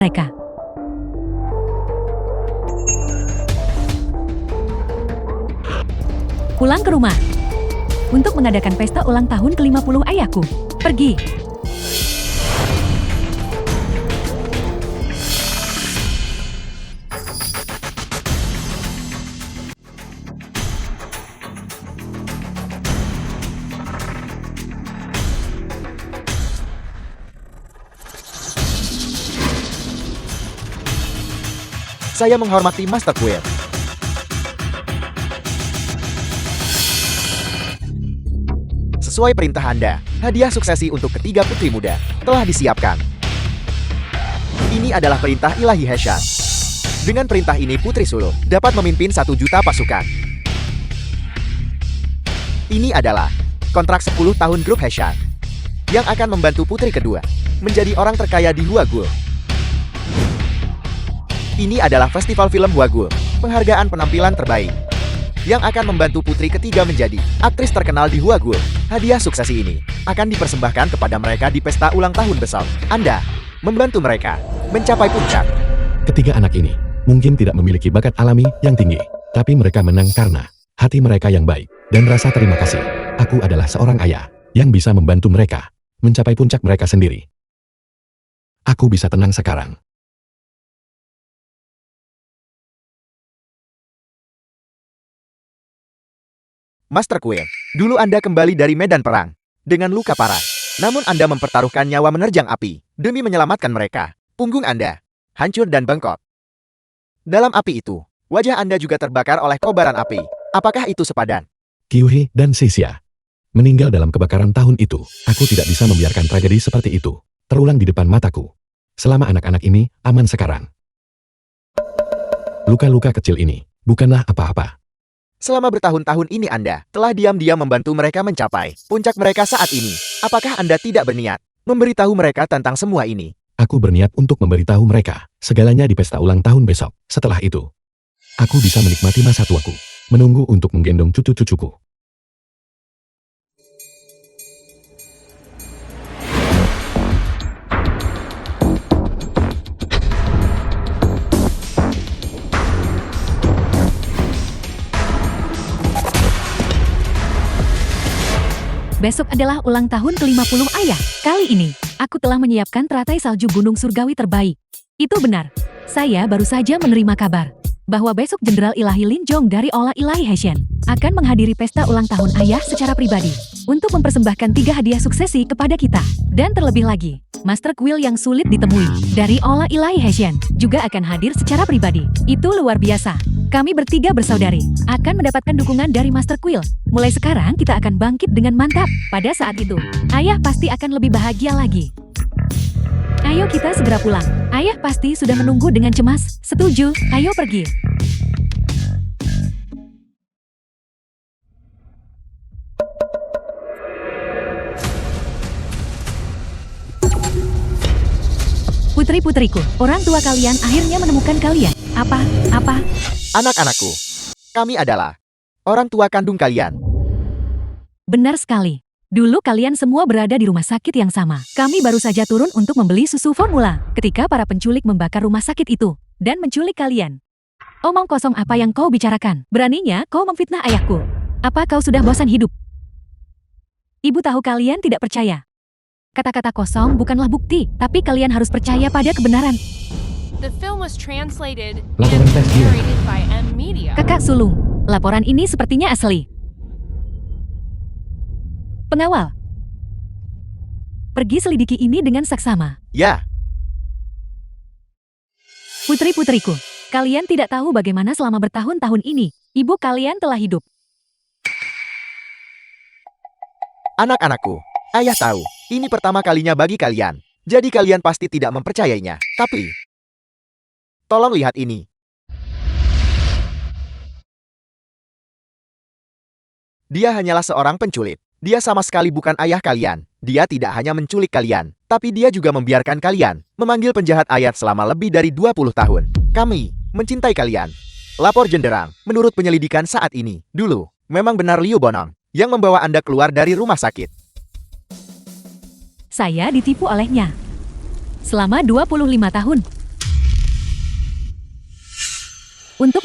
mereka. Pulang ke rumah untuk mengadakan pesta ulang tahun ke-50 ayahku. Pergi. Saya menghormati Master Quill. Sesuai perintah Anda, hadiah suksesi untuk ketiga putri muda telah disiapkan. Ini adalah perintah ilahi Heshan. Dengan perintah ini Putri Sulung dapat memimpin 1 juta pasukan. Ini adalah kontrak 10 tahun grup Heshan yang akan membantu putri kedua menjadi orang terkaya di Huagul. Ini adalah festival film Huagul, penghargaan penampilan terbaik yang akan membantu putri ketiga menjadi aktris terkenal di Huagul. Hadiah suksesi ini akan dipersembahkan kepada mereka di pesta ulang tahun besok. Anda membantu mereka mencapai puncak. Ketiga anak ini mungkin tidak memiliki bakat alami yang tinggi, tapi mereka menang karena hati mereka yang baik dan rasa terima kasih. Aku adalah seorang ayah yang bisa membantu mereka mencapai puncak mereka sendiri. Aku bisa tenang sekarang. Master Quill, dulu Anda kembali dari medan perang dengan luka parah. Namun Anda mempertaruhkan nyawa menerjang api demi menyelamatkan mereka. Punggung Anda hancur dan bengkok. Dalam api itu, wajah Anda juga terbakar oleh kobaran api. Apakah itu sepadan? Kyuhee dan Sisya meninggal dalam kebakaran tahun itu. Aku tidak bisa membiarkan tragedi seperti itu terulang di depan mataku. Selama anak-anak ini aman sekarang. Luka-luka kecil ini bukanlah apa-apa. Selama bertahun-tahun ini Anda telah diam-diam membantu mereka mencapai puncak mereka saat ini. Apakah Anda tidak berniat memberitahu mereka tentang semua ini? Aku berniat untuk memberitahu mereka segalanya di pesta ulang tahun besok. Setelah itu, aku bisa menikmati masa tuaku, menunggu untuk menggendong cucu-cucuku. Besok adalah ulang tahun ke-50 ayah. Kali ini, aku telah menyiapkan teratai salju gunung surgawi terbaik. Itu benar. Saya baru saja menerima kabar bahwa besok Jenderal Ilahi Lin Jong dari Ola Ilahi Heshen akan menghadiri pesta ulang tahun ayah secara pribadi untuk mempersembahkan 3 hadiah suksesi kepada kita. Dan terlebih lagi, Master Quill yang sulit ditemui dari Ola Ilahi Heshen juga akan hadir secara pribadi. Itu luar biasa. Kami bertiga bersaudari akan mendapatkan dukungan dari Master Quill. Mulai sekarang kita akan bangkit dengan mantap. Pada saat itu, ayah pasti akan lebih bahagia lagi. Ayo kita segera pulang. Ayah pasti sudah menunggu dengan cemas. Setuju, ayo pergi. Putri-putriku, orang tua kalian akhirnya menemukan kalian. Apa? Anak-anakku, kami adalah orang tua kandung kalian. Benar sekali. Dulu kalian semua berada di rumah sakit yang sama. Kami baru saja turun untuk membeli susu formula ketika para penculik membakar rumah sakit itu dan menculik kalian. Omong kosong apa yang kau bicarakan? Beraninya kau memfitnah ayahku. Apa kau sudah bosan hidup? Ibu tahu kalian tidak percaya. Kata-kata kosong bukanlah bukti, tapi kalian harus percaya pada kebenaran. The film was translated Laporan and tes dia. narrated by M Media. Kakak sulung, laporan ini sepertinya asli. Pengawal, pergi selidiki ini dengan saksama. Ya, Putri-putriku, kalian tidak tahu bagaimana selama bertahun-tahun ini, ibu kalian telah hidup. anak-anakku, ayah tahu, ini pertama kalinya bagi kalian. Jadi kalian pasti tidak mempercayainya. Tapi, tolong lihat ini. Dia hanyalah seorang penculik. Dia sama sekali bukan ayah kalian. Dia tidak hanya menculik kalian, tapi dia juga membiarkan kalian memanggil penjahat ayat selama lebih dari 20 tahun. Kami mencintai kalian. Lapor Jenderang, menurut penyelidikan saat ini, dulu, memang benar Liu Bonong yang membawa Anda keluar dari rumah sakit. Saya ditipu olehnya. Selama 25 tahun. untuk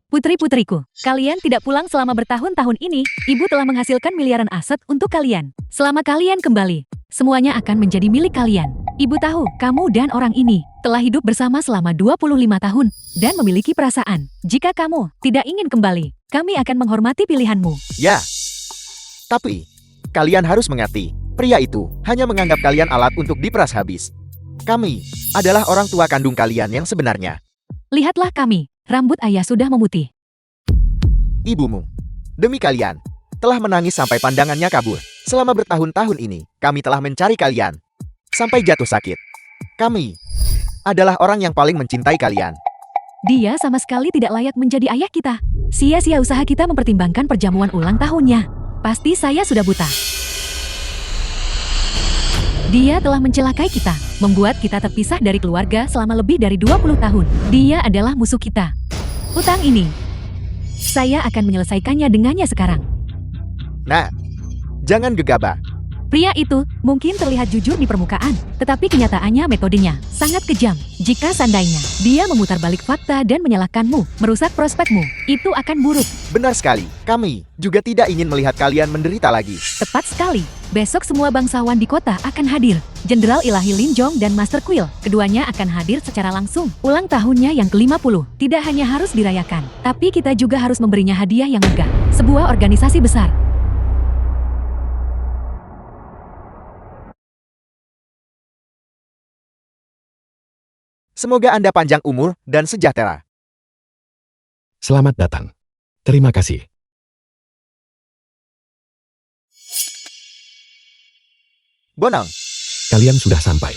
Putri-putriku, kalian tidak pulang selama bertahun-tahun ini. Ibu telah menghasilkan miliaran aset untuk kalian. Selama kalian kembali, semuanya akan menjadi milik kalian. Ibu tahu, kamu dan orang ini telah hidup bersama selama 25 tahun dan memiliki perasaan. Jika kamu tidak ingin kembali, kami akan menghormati pilihanmu. Ya. Tapi, kalian harus mengerti, pria itu hanya menganggap kalian alat untuk diperas habis. Kami adalah orang tua kandung kalian yang sebenarnya. Lihatlah kami, rambut ayah sudah memutih. Ibumu, demi kalian, telah menangis sampai pandangannya kabur. Selama bertahun-tahun ini, kami telah mencari kalian. Sampai jatuh sakit. Kami adalah orang yang paling mencintai kalian. Dia sama sekali tidak layak menjadi ayah kita. Sia-sia usaha kita mempertimbangkan perjamuan ulang tahunnya. Pasti saya sudah buta. Dia telah mencelakai kita, membuat kita terpisah dari keluarga selama lebih dari 20 tahun. Dia adalah musuh kita. Hutang ini, saya akan menyelesaikannya dengannya sekarang. Nah, jangan gegabah. Pria itu mungkin terlihat jujur di permukaan, tetapi kenyataannya metodenya sangat kejam. Jika seandainya dia memutar balik fakta dan menyalahkanmu, merusak prospekmu, itu akan buruk. Benar sekali, kami juga tidak ingin melihat kalian menderita lagi. Tepat sekali. Besok semua bangsawan di kota akan hadir. Jenderal Ilahi Lin Jong dan Master Quill. Keduanya akan hadir secara langsung. Ulang tahunnya yang ke-50 tidak hanya harus dirayakan, tapi kita juga harus memberinya hadiah yang megah. Sebuah organisasi besar. Semoga Anda panjang umur dan sejahtera. Selamat datang. Terima kasih. Bonong, Kalian sudah sampai.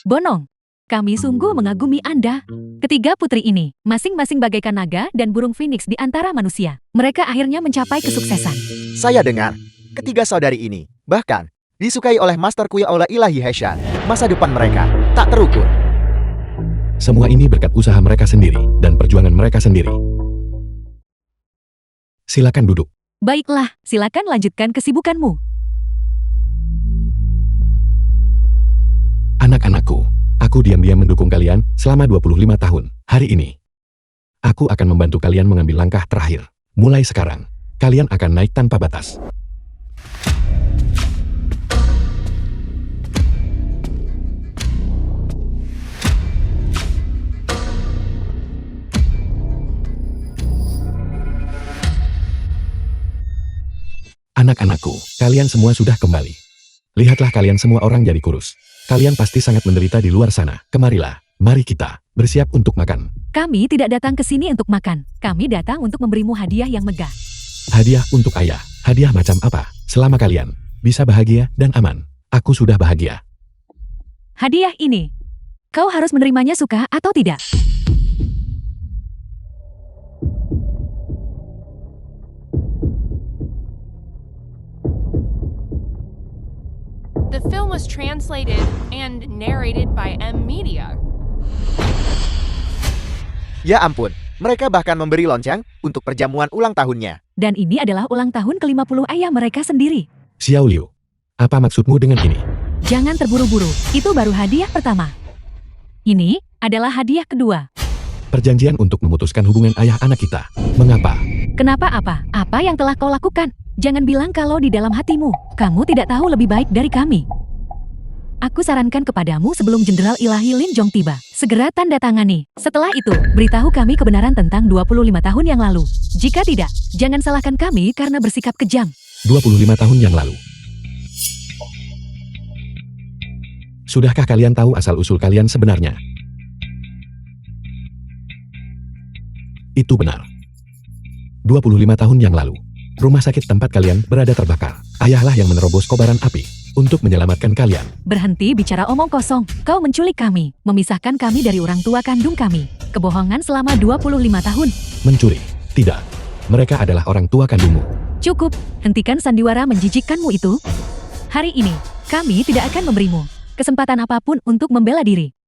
Bonong, kami sungguh mengagumi Anda. Ketiga putri ini, masing-masing bagaikan naga dan burung phoenix di antara manusia. Mereka akhirnya mencapai kesuksesan. saya dengar, ketiga saudari ini, bahkan, disukai oleh Master Quill oleh Ilahi Heshan. Masa depan mereka tak terukur. Semua ini berkat usaha mereka sendiri dan perjuangan mereka sendiri. Silakan duduk. Baiklah, silakan lanjutkan kesibukanmu. Anak-anakku, aku diam-diam mendukung kalian selama 25 tahun. Hari ini, aku akan membantu kalian mengambil langkah terakhir. Mulai sekarang, kalian akan naik tanpa batas. Anak-anakku, kalian semua sudah kembali. Lihatlah kalian semua orang jadi kurus. Kalian pasti sangat menderita di luar sana. Kemarilah, mari kita bersiap untuk makan. Kami tidak datang ke sini untuk makan. Kami datang untuk memberimu hadiah yang megah. Hadiah untuk ayah. Hadiah macam apa? Selama kalian bisa bahagia dan aman, aku sudah bahagia. Hadiah ini, kau harus menerimanya suka atau tidak. The film was translated and narrated by M Media. Ya ampun, mereka bahkan memberi lonceng untuk perjamuan ulang tahunnya. Dan ini adalah ulang tahun ke-50 ayah mereka sendiri. Xiao Liu, apa maksudmu dengan ini? Jangan terburu-buru, itu baru hadiah pertama. Ini adalah hadiah kedua. Perjanjian untuk memutuskan hubungan ayah anak kita. Mengapa? Kenapa apa? Apa yang telah kau lakukan? Jangan bilang kalau di dalam hatimu, kamu tidak tahu lebih baik dari kami. Aku sarankan kepadamu sebelum Jenderal Ilahi Lin Jong tiba, segera tanda tangani. Setelah itu, beritahu kami kebenaran tentang 25 tahun yang lalu. Jika tidak, jangan salahkan kami karena bersikap kejam. 25 tahun yang lalu. Sudahkah kalian tahu asal-usul kalian sebenarnya? Itu benar. 25 tahun yang lalu, rumah sakit tempat kalian berada terbakar. Ayahlah yang menerobos kobaran api untuk menyelamatkan kalian. Berhenti bicara omong kosong. Kau menculik kami, memisahkan kami dari orang tua kandung kami. Kebohongan selama 25 tahun. Mencuri? Tidak. Mereka adalah orang tua kandungmu. Cukup, hentikan sandiwara menjijikkanmu itu. Hari ini, kami tidak akan memberimu kesempatan apapun untuk membela diri.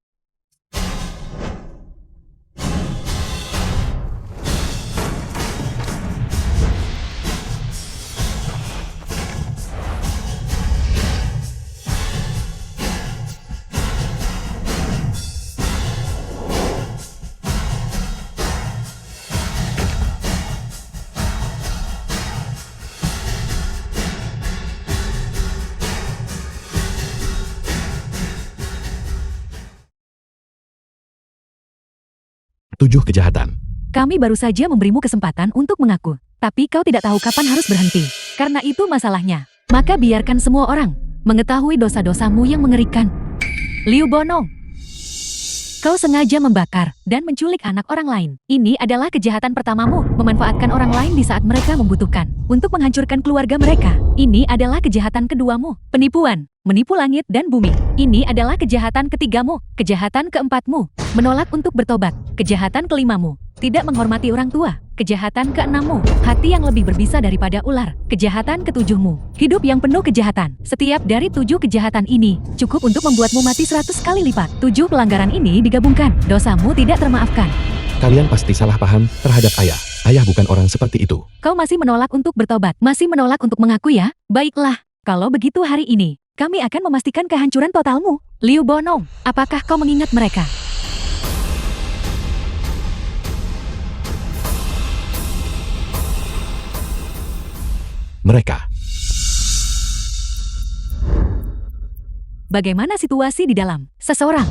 7 kejahatan. Kami baru saja memberimu kesempatan untuk mengaku, tapi kau tidak tahu kapan harus berhenti. Karena itu masalahnya. Maka biarkan semua orang mengetahui dosa-dosamu yang mengerikan. Liu Bonong, kau sengaja membakar dan menculik anak orang lain. Ini adalah kejahatan pertamamu, memanfaatkan orang lain di saat mereka membutuhkan untuk menghancurkan keluarga mereka. Ini adalah kejahatan keduamu, penipuan, menipu langit dan bumi. Ini adalah kejahatan ketigamu, kejahatan keempatmu, menolak untuk bertobat, kejahatan kelimamu, tidak menghormati orang tua, kejahatan keenammu, hati yang lebih berbisa daripada ular, kejahatan ketujuhmu, hidup yang penuh kejahatan. Setiap dari 7 kejahatan ini cukup untuk membuatmu mati 100 kali lipat. 7 pelanggaran ini digabungkan, dosamu tidak termaafkan. Kalian pasti salah paham terhadap ayah. Ayah bukan orang seperti itu. Kau masih menolak untuk bertobat, masih menolak untuk mengaku ya? Baiklah, kalau begitu hari ini, kami akan memastikan kehancuran totalmu. Liu Bonong, apakah kau mengingat mereka? Mereka. Bagaimana situasi di dalam? Seseorang.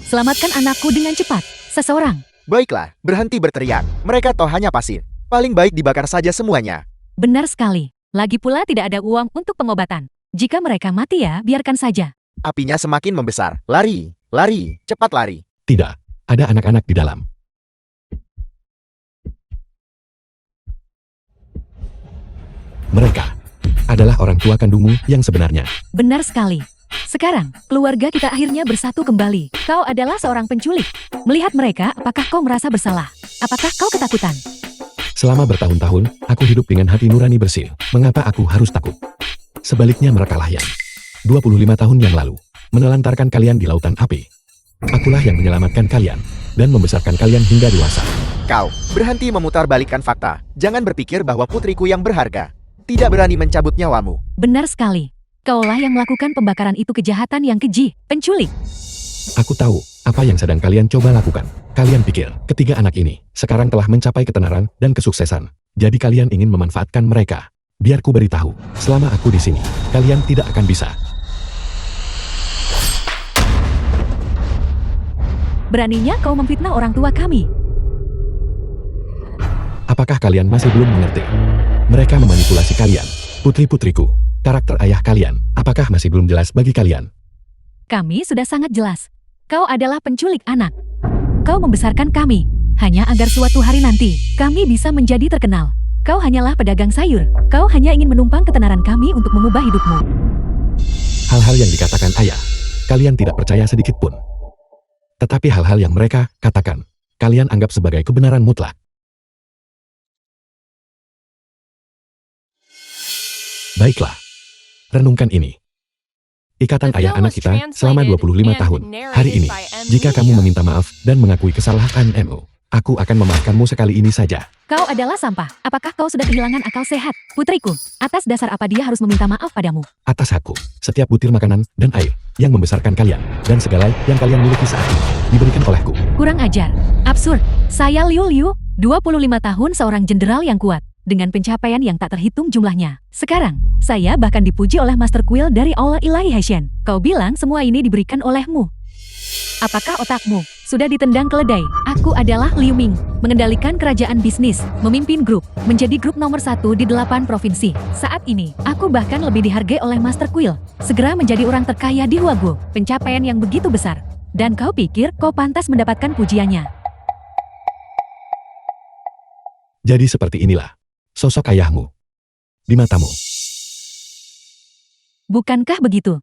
Selamatkan anakku dengan cepat. Seseorang. Baiklah, berhenti berteriak. Mereka toh hanya pasir. Paling baik dibakar saja semuanya. Benar sekali. Lagi pula tidak ada uang untuk pengobatan. Jika mereka mati ya, biarkan saja. Apinya semakin membesar. Lari, lari, cepat lari. Tidak. Ada anak-anak di dalam. Mereka adalah orang tua kandungmu yang sebenarnya. Benar sekali. Sekarang, keluarga kita akhirnya bersatu kembali. Kau adalah seorang penculik. Melihat mereka, apakah kau merasa bersalah? Apakah kau ketakutan? Selama bertahun-tahun, aku hidup dengan hati nurani bersih. Mengapa aku harus takut? Sebaliknya merekalah yang 25 tahun yang lalu menelantarkan kalian di lautan api. Akulah yang menyelamatkan kalian dan membesarkan kalian hingga dewasa. Kau, berhenti memutarbalikkan fakta. Jangan berpikir bahwa putriku yang berharga tidak berani mencabut nyawamu. Benar sekali. Kaulah yang melakukan pembakaran itu, kejahatan yang keji, penculik. Aku tahu apa yang sedang kalian coba lakukan. Kalian pikir ketiga anak ini sekarang telah mencapai ketenaran dan kesuksesan. Jadi kalian ingin memanfaatkan mereka. Biar ku beritahu, selama aku di sini, kalian tidak akan bisa. Beraninya kau memfitnah orang tua kami. Apakah kalian masih belum mengerti? Mereka memanipulasi kalian. Putri-putriku, karakter ayah kalian, apakah masih belum jelas bagi kalian? Kami sudah sangat jelas. Kau adalah penculik anak. Kau membesarkan kami, hanya agar suatu hari nanti, kami bisa menjadi terkenal. Kau hanyalah pedagang sayur. Kau hanya ingin menumpang ketenaran kami untuk mengubah hidupmu. Hal-hal yang dikatakan ayah, kalian tidak percaya sedikit pun. Tetapi hal-hal yang mereka katakan, kalian anggap sebagai kebenaran mutlak. Baiklah, renungkan ini. Ikatan ayah anak kita selama 25 tahun. Hari ini, jika kamu meminta maaf dan mengakui kesalahanmu, aku akan memaafkanmu sekali ini saja. Kau adalah sampah. Apakah kau sudah kehilangan akal sehat? Putriku, atas dasar apa dia harus meminta maaf padamu? Atas aku, setiap butir makanan dan air yang membesarkan kalian, dan segala yang kalian miliki saat ini, diberikan olehku. Kurang ajar. Absurd. Saya Liu Liu, 25 tahun seorang jenderal yang kuat, dengan pencapaian yang tak terhitung jumlahnya. Sekarang, saya bahkan dipuji oleh Master Quill dari Aula Ilahi Hessian. Kau bilang semua ini diberikan olehmu. Apakah otakmu sudah ditendang keledai? Aku adalah Liu Ming, mengendalikan kerajaan bisnis, memimpin grup, menjadi grup nomor 1 di 8 provinsi. Saat ini, aku bahkan lebih dihargai oleh Master Quill. Segera menjadi orang terkaya di Huaguo. Pencapaian yang begitu besar. Dan kau pikir kau pantas mendapatkan pujiannya. Jadi seperti inilah sosok ayahmu di matamu. Bukankah begitu?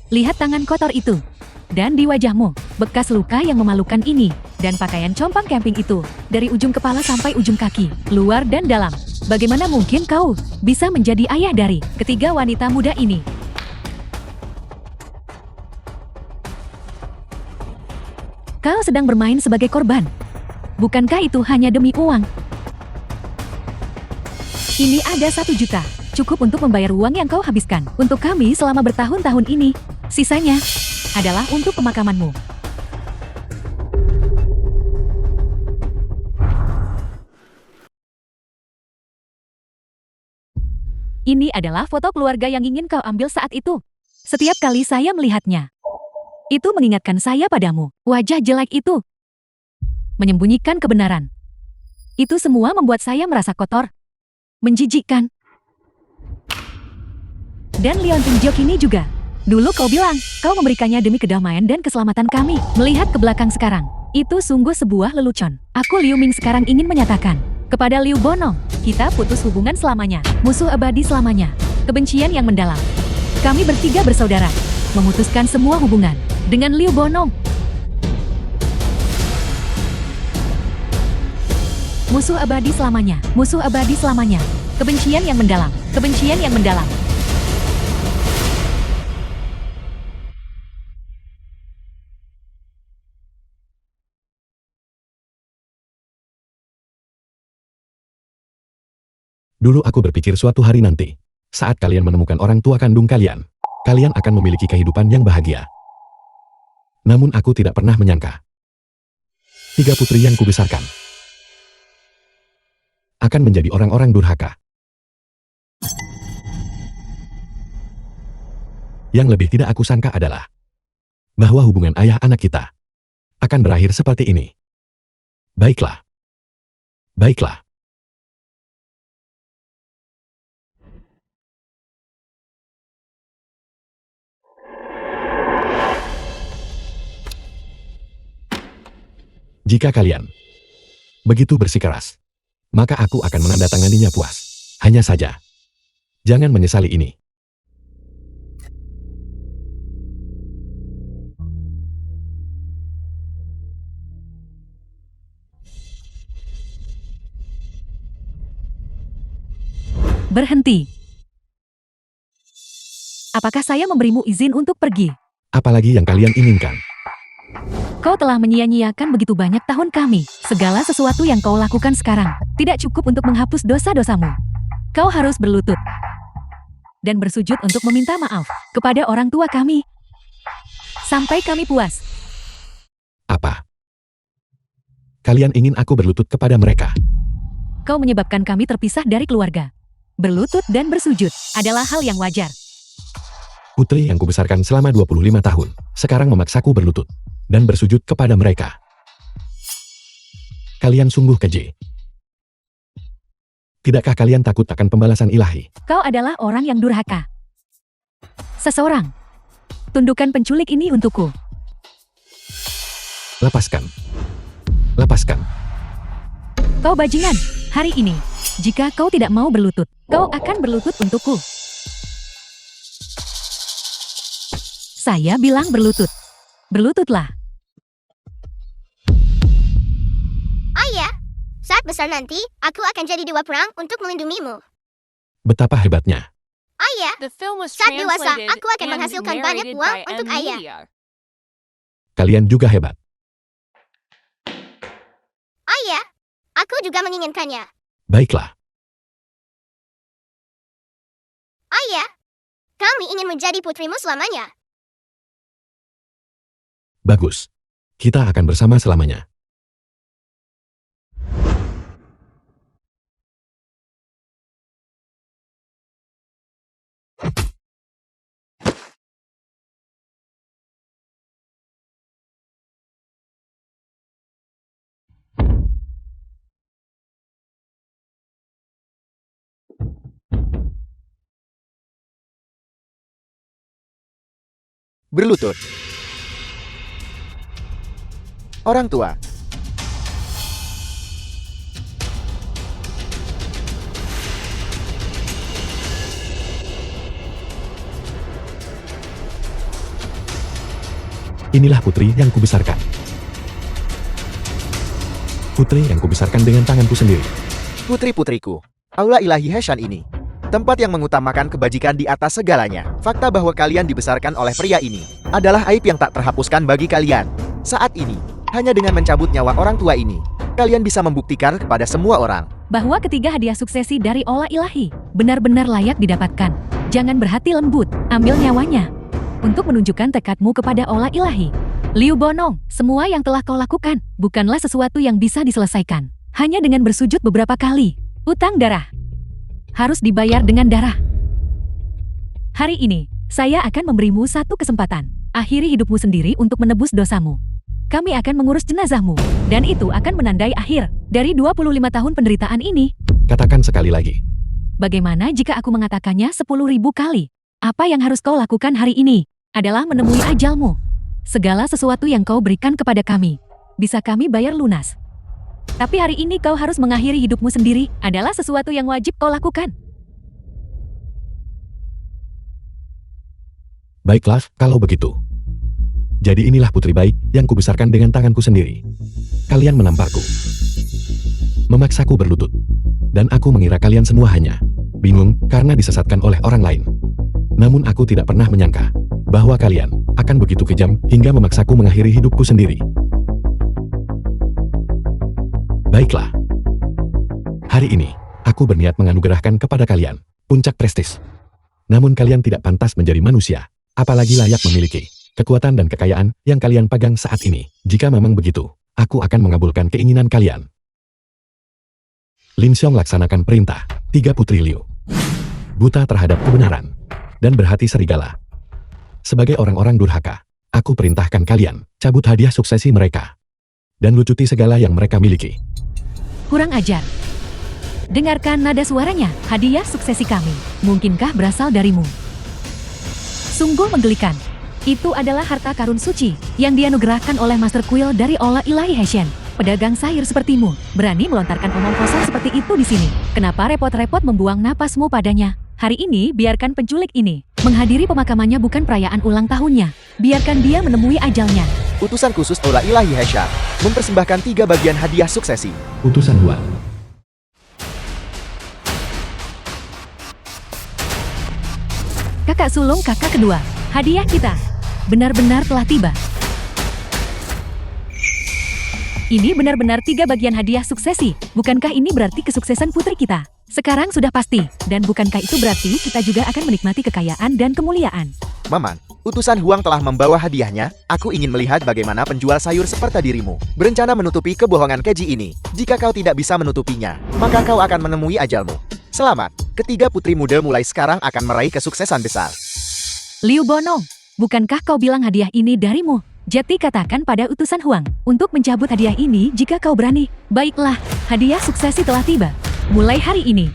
Lihat tangan kotor itu. Dan di wajahmu, bekas luka yang memalukan ini. Dan pakaian compang camping itu. Dari ujung kepala sampai ujung kaki, luar dan dalam. Bagaimana mungkin kau bisa menjadi ayah dari ketiga wanita muda ini? Kau sedang bermain sebagai korban. Bukankah itu hanya demi uang? Ini ada 1 juta. Cukup untuk membayar uang yang kau habiskan untuk kami selama bertahun-tahun ini. Sisanya adalah untuk pemakamanmu. Ini adalah foto keluarga yang ingin kau ambil saat itu. Setiap kali saya melihatnya, Itu mengingatkan saya padamu. Wajah jelek itu menyembunyikan kebenaran. Itu semua membuat saya merasa kotor, menjijikkan. Dan Leontin Jok ini juga. Dulu kau bilang, kau memberikannya demi kedamaian dan keselamatan kami. Melihat ke belakang sekarang, itu sungguh sebuah lelucon. Aku Liu Ming sekarang ingin menyatakan kepada Liu Bonong, kita putus hubungan selamanya, musuh abadi selamanya, kebencian yang mendalam. Kami bertiga bersaudara, memutuskan semua hubungan dengan Liu Bonong. Musuh abadi selamanya, musuh abadi selamanya, kebencian yang mendalam, kebencian yang mendalam. Dulu aku berpikir suatu hari nanti, saat kalian menemukan orang tua kandung kalian, kalian akan memiliki kehidupan yang bahagia. Namun aku tidak pernah menyangka. 3 putri yang kubesarkan akan menjadi orang-orang durhaka. Yang lebih tidak aku sangka adalah bahwa hubungan ayah anak kita akan berakhir seperti ini. Baiklah. Baiklah. Jika kalian begitu bersikeras, maka aku akan menandatanganinya puas. Hanya saja, jangan menyesali ini. Berhenti. Apakah saya memberimu izin untuk pergi? Apalagi yang kalian inginkan. Kau telah menyia-nyiakan begitu banyak tahun kami. Segala sesuatu yang kau lakukan sekarang tidak cukup untuk menghapus dosa-dosamu. Kau harus berlutut dan bersujud untuk meminta maaf kepada orang tua kami. Sampai kami puas. Apa? Kalian ingin aku berlutut kepada mereka? Kau menyebabkan kami terpisah dari keluarga. Berlutut dan bersujud adalah hal yang wajar. Putri yang kubesarkan selama 25 tahun, sekarang memaksaku berlutut dan bersujud kepada mereka. Kalian sungguh keji. Tidakkah kalian takut akan pembalasan ilahi? Kau adalah orang yang durhaka. Seseorang. Tundukkan penculik ini untukku. Lepaskan. Lepaskan. Kau bajingan. Hari ini, jika kau tidak mau berlutut, kau akan berlutut untukku. Saya bilang berlutut. Berlututlah. Ayah, saat besar nanti, aku akan jadi dewa perang untuk melindungimu. Betapa hebatnya. Ayah, The film was saat dewasa, translated aku akan and menghasilkan banyak narrated uang by untuk M ayah. Media. Kalian juga hebat. Ayah, aku juga menginginkannya. Baiklah. Ayah, kami ingin menjadi putrimu selamanya. Bagus. Kita akan bersama selamanya. Berlutut. Orang tua. Inilah putri yang kubesarkan. Putri yang kubesarkan dengan tanganku sendiri. Putri-putriku, Aula Ilahi Heshan ini, tempat yang mengutamakan kebajikan di atas segalanya. Fakta bahwa kalian dibesarkan oleh pria ini adalah aib yang tak terhapuskan bagi kalian. Saat ini, hanya dengan mencabut nyawa orang tua ini, kalian bisa membuktikan kepada semua orang Bahwa ketiga hadiah suksesi dari Aula Ilahi benar-benar layak didapatkan. Jangan berhati lembut, ambil nyawanya. Untuk menunjukkan tekadmu kepada Aula Ilahi. Liu Bonong, semua yang telah kau lakukan bukanlah sesuatu yang bisa diselesaikan hanya dengan bersujud beberapa kali. Utang darah harus dibayar dengan darah. Hari ini, saya akan memberimu satu kesempatan Akhiri hidupmu sendiri untuk menebus dosamu. Kami akan mengurus jenazahmu, dan itu akan menandai akhir dari 25 tahun penderitaan ini. Katakan sekali lagi. Bagaimana jika aku mengatakannya 10.000 kali? Apa yang harus kau lakukan hari ini adalah menemui ajalmu. Segala sesuatu yang kau berikan kepada kami, bisa kami bayar lunas. Tapi hari ini kau harus mengakhiri hidupmu sendiri adalah sesuatu yang wajib kau lakukan. Baiklah, kalau begitu. Jadi inilah putri baik yang kubesarkan dengan tanganku sendiri. Kalian menamparku, memaksaku berlutut, dan aku mengira kalian semua hanya bingung karena disesatkan oleh orang lain. Namun aku tidak pernah menyangka bahwa kalian akan begitu kejam hingga memaksaku mengakhiri hidupku sendiri. Baiklah. Hari ini, aku berniat menganugerahkan kepada kalian puncak prestis. Namun kalian tidak pantas menjadi manusia, apalagi layak memiliki kekuatan dan kekayaan yang kalian pegang saat ini. Jika memang begitu, aku akan mengabulkan keinginan kalian. Lin Xiong laksanakan perintah. 3 Putri Liu buta terhadap kebenaran dan berhati serigala. Sebagai orang-orang durhaka, aku perintahkan kalian cabut hadiah suksesi mereka dan lucuti segala yang mereka miliki. Kurang ajar. Dengarkan nada suaranya, hadiah suksesi kami. Mungkinkah berasal darimu? Sungguh menggelikan. Itu adalah harta karun suci yang dianugerahkan oleh Master Quill dari Ola Ilahi Heshen. Pedagang sayur sepertimu berani melontarkan omong kosong seperti itu di sini. Kenapa repot-repot membuang napasmu padanya? Hari ini biarkan penculik ini menghadiri pemakamannya, bukan perayaan ulang tahunnya. Biarkan dia menemui ajalnya. Utusan khusus Ola Ilahi Heshen mempersembahkan 3 bagian hadiah suksesi. Utusan Huan. Kakak sulung kakak kedua, hadiah kita benar-benar telah tiba. Ini benar-benar 3 bagian hadiah suksesi. Bukankah ini berarti kesuksesan putri kita sekarang sudah pasti? Dan bukankah itu berarti kita juga akan menikmati kekayaan dan kemuliaan? Maman, utusan Huang telah membawa hadiahnya. Aku ingin melihat bagaimana penjual sayur seperti dirimu berencana menutupi kebohongan keji ini. Jika kau tidak bisa menutupinya, maka kau akan menemui ajalmu. Selamat, ketiga putri muda mulai sekarang akan meraih kesuksesan besar. Liu Bonong, bukankah kau bilang hadiah ini darimu? Jadi katakan pada utusan Huang untuk mencabut hadiah ini jika kau berani. Baiklah, hadiah suksesi telah tiba. Mulai hari ini,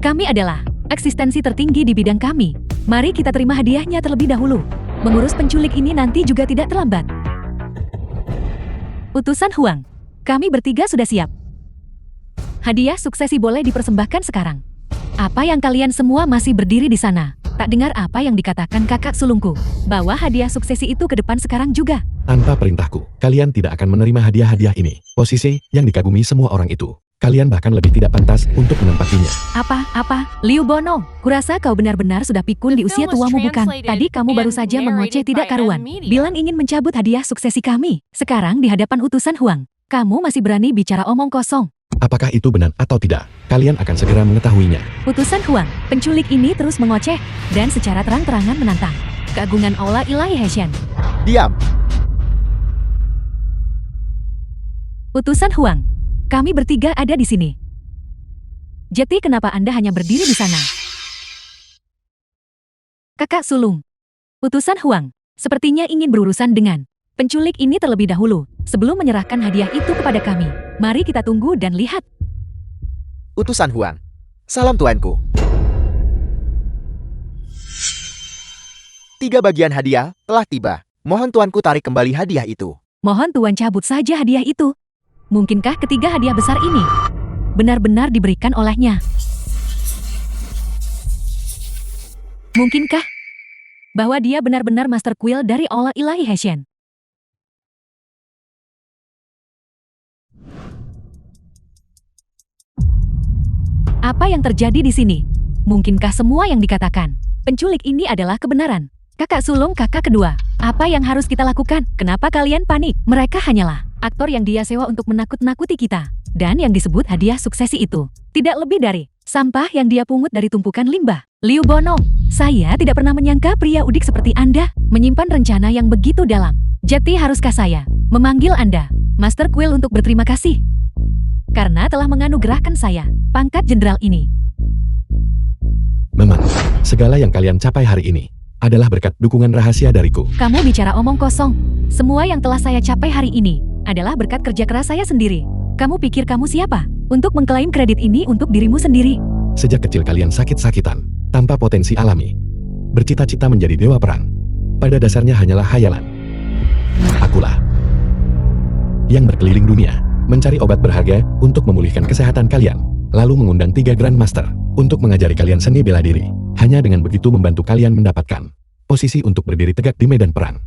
kami adalah eksistensi tertinggi di bidang kami. Mari kita terima hadiahnya terlebih dahulu. Mengurus penculik ini nanti juga tidak terlambat. Utusan Huang, kami bertiga sudah siap. Hadiah suksesi boleh dipersembahkan sekarang. Apa yang kalian semua masih berdiri di sana? Tak dengar apa yang dikatakan kakak sulungku? Bawa hadiah suksesi itu ke depan sekarang juga. Tanpa perintahku, kalian tidak akan menerima hadiah-hadiah ini. Posisi yang dikagumi semua orang itu. Kalian bahkan lebih tidak pantas untuk menempatinya. Apa? Liu Bonong, kurasa kau benar-benar sudah pikun di usia tuamu, bukan? Tadi kamu baru saja mengoceh tidak karuan. Bilang ingin mencabut hadiah suksesi kami. Sekarang di hadapan utusan Huang, kamu masih berani bicara omong kosong. Apakah itu benar atau tidak? Kalian akan segera mengetahuinya. Utusan Huang, penculik ini terus mengoceh dan secara terang-terangan menantang keagungan Ola Ilahi Heshen. Diam! Utusan Huang, kami bertiga ada di sini. Jadi kenapa Anda hanya berdiri di sana? Kakak sulung, utusan Huang, sepertinya ingin berurusan dengan penculik ini terlebih dahulu sebelum menyerahkan hadiah itu kepada kami. Mari kita tunggu dan lihat. Utusan Huang. Salam tuanku. 3 bagian hadiah telah tiba. Mohon tuanku tarik kembali hadiah itu. Mohon tuan cabut saja hadiah itu. Mungkinkah ketiga hadiah besar ini benar-benar diberikan olehnya? Mungkinkah bahwa dia benar-benar Master Quill dari Ola Ilahi Heshen? Apa yang terjadi di sini? Mungkinkah semua yang dikatakan penculik ini adalah kebenaran? Kakak sulung kakak kedua, apa yang harus kita lakukan? Kenapa kalian panik? Mereka hanyalah aktor yang dia sewa untuk menakut-nakuti kita. Dan yang disebut hadiah suksesi itu tidak lebih dari sampah yang dia pungut dari tumpukan limbah. Liu Bonong, saya tidak pernah menyangka pria udik seperti Anda menyimpan rencana yang begitu dalam. Jadi haruskah saya memanggil Anda Master Quill untuk berterima kasih? Karena telah menganugerahkan saya pangkat jenderal ini. Memang, segala yang kalian capai hari ini adalah berkat dukungan rahasia dariku. Kamu bicara omong kosong. Semua yang telah saya capai hari ini adalah berkat kerja keras saya sendiri. Kamu pikir kamu siapa untuk mengklaim kredit ini untuk dirimu sendiri? Sejak kecil kalian sakit-sakitan, tanpa potensi alami. Bercita-cita menjadi dewa perang. Pada dasarnya hanyalah hayalan. Akulah yang berkeliling dunia, mencari obat berharga untuk memulihkan kesehatan kalian, lalu mengundang 3 Grandmaster untuk mengajari kalian seni bela diri. Hanya dengan begitu membantu kalian mendapatkan posisi untuk berdiri tegak di medan perang.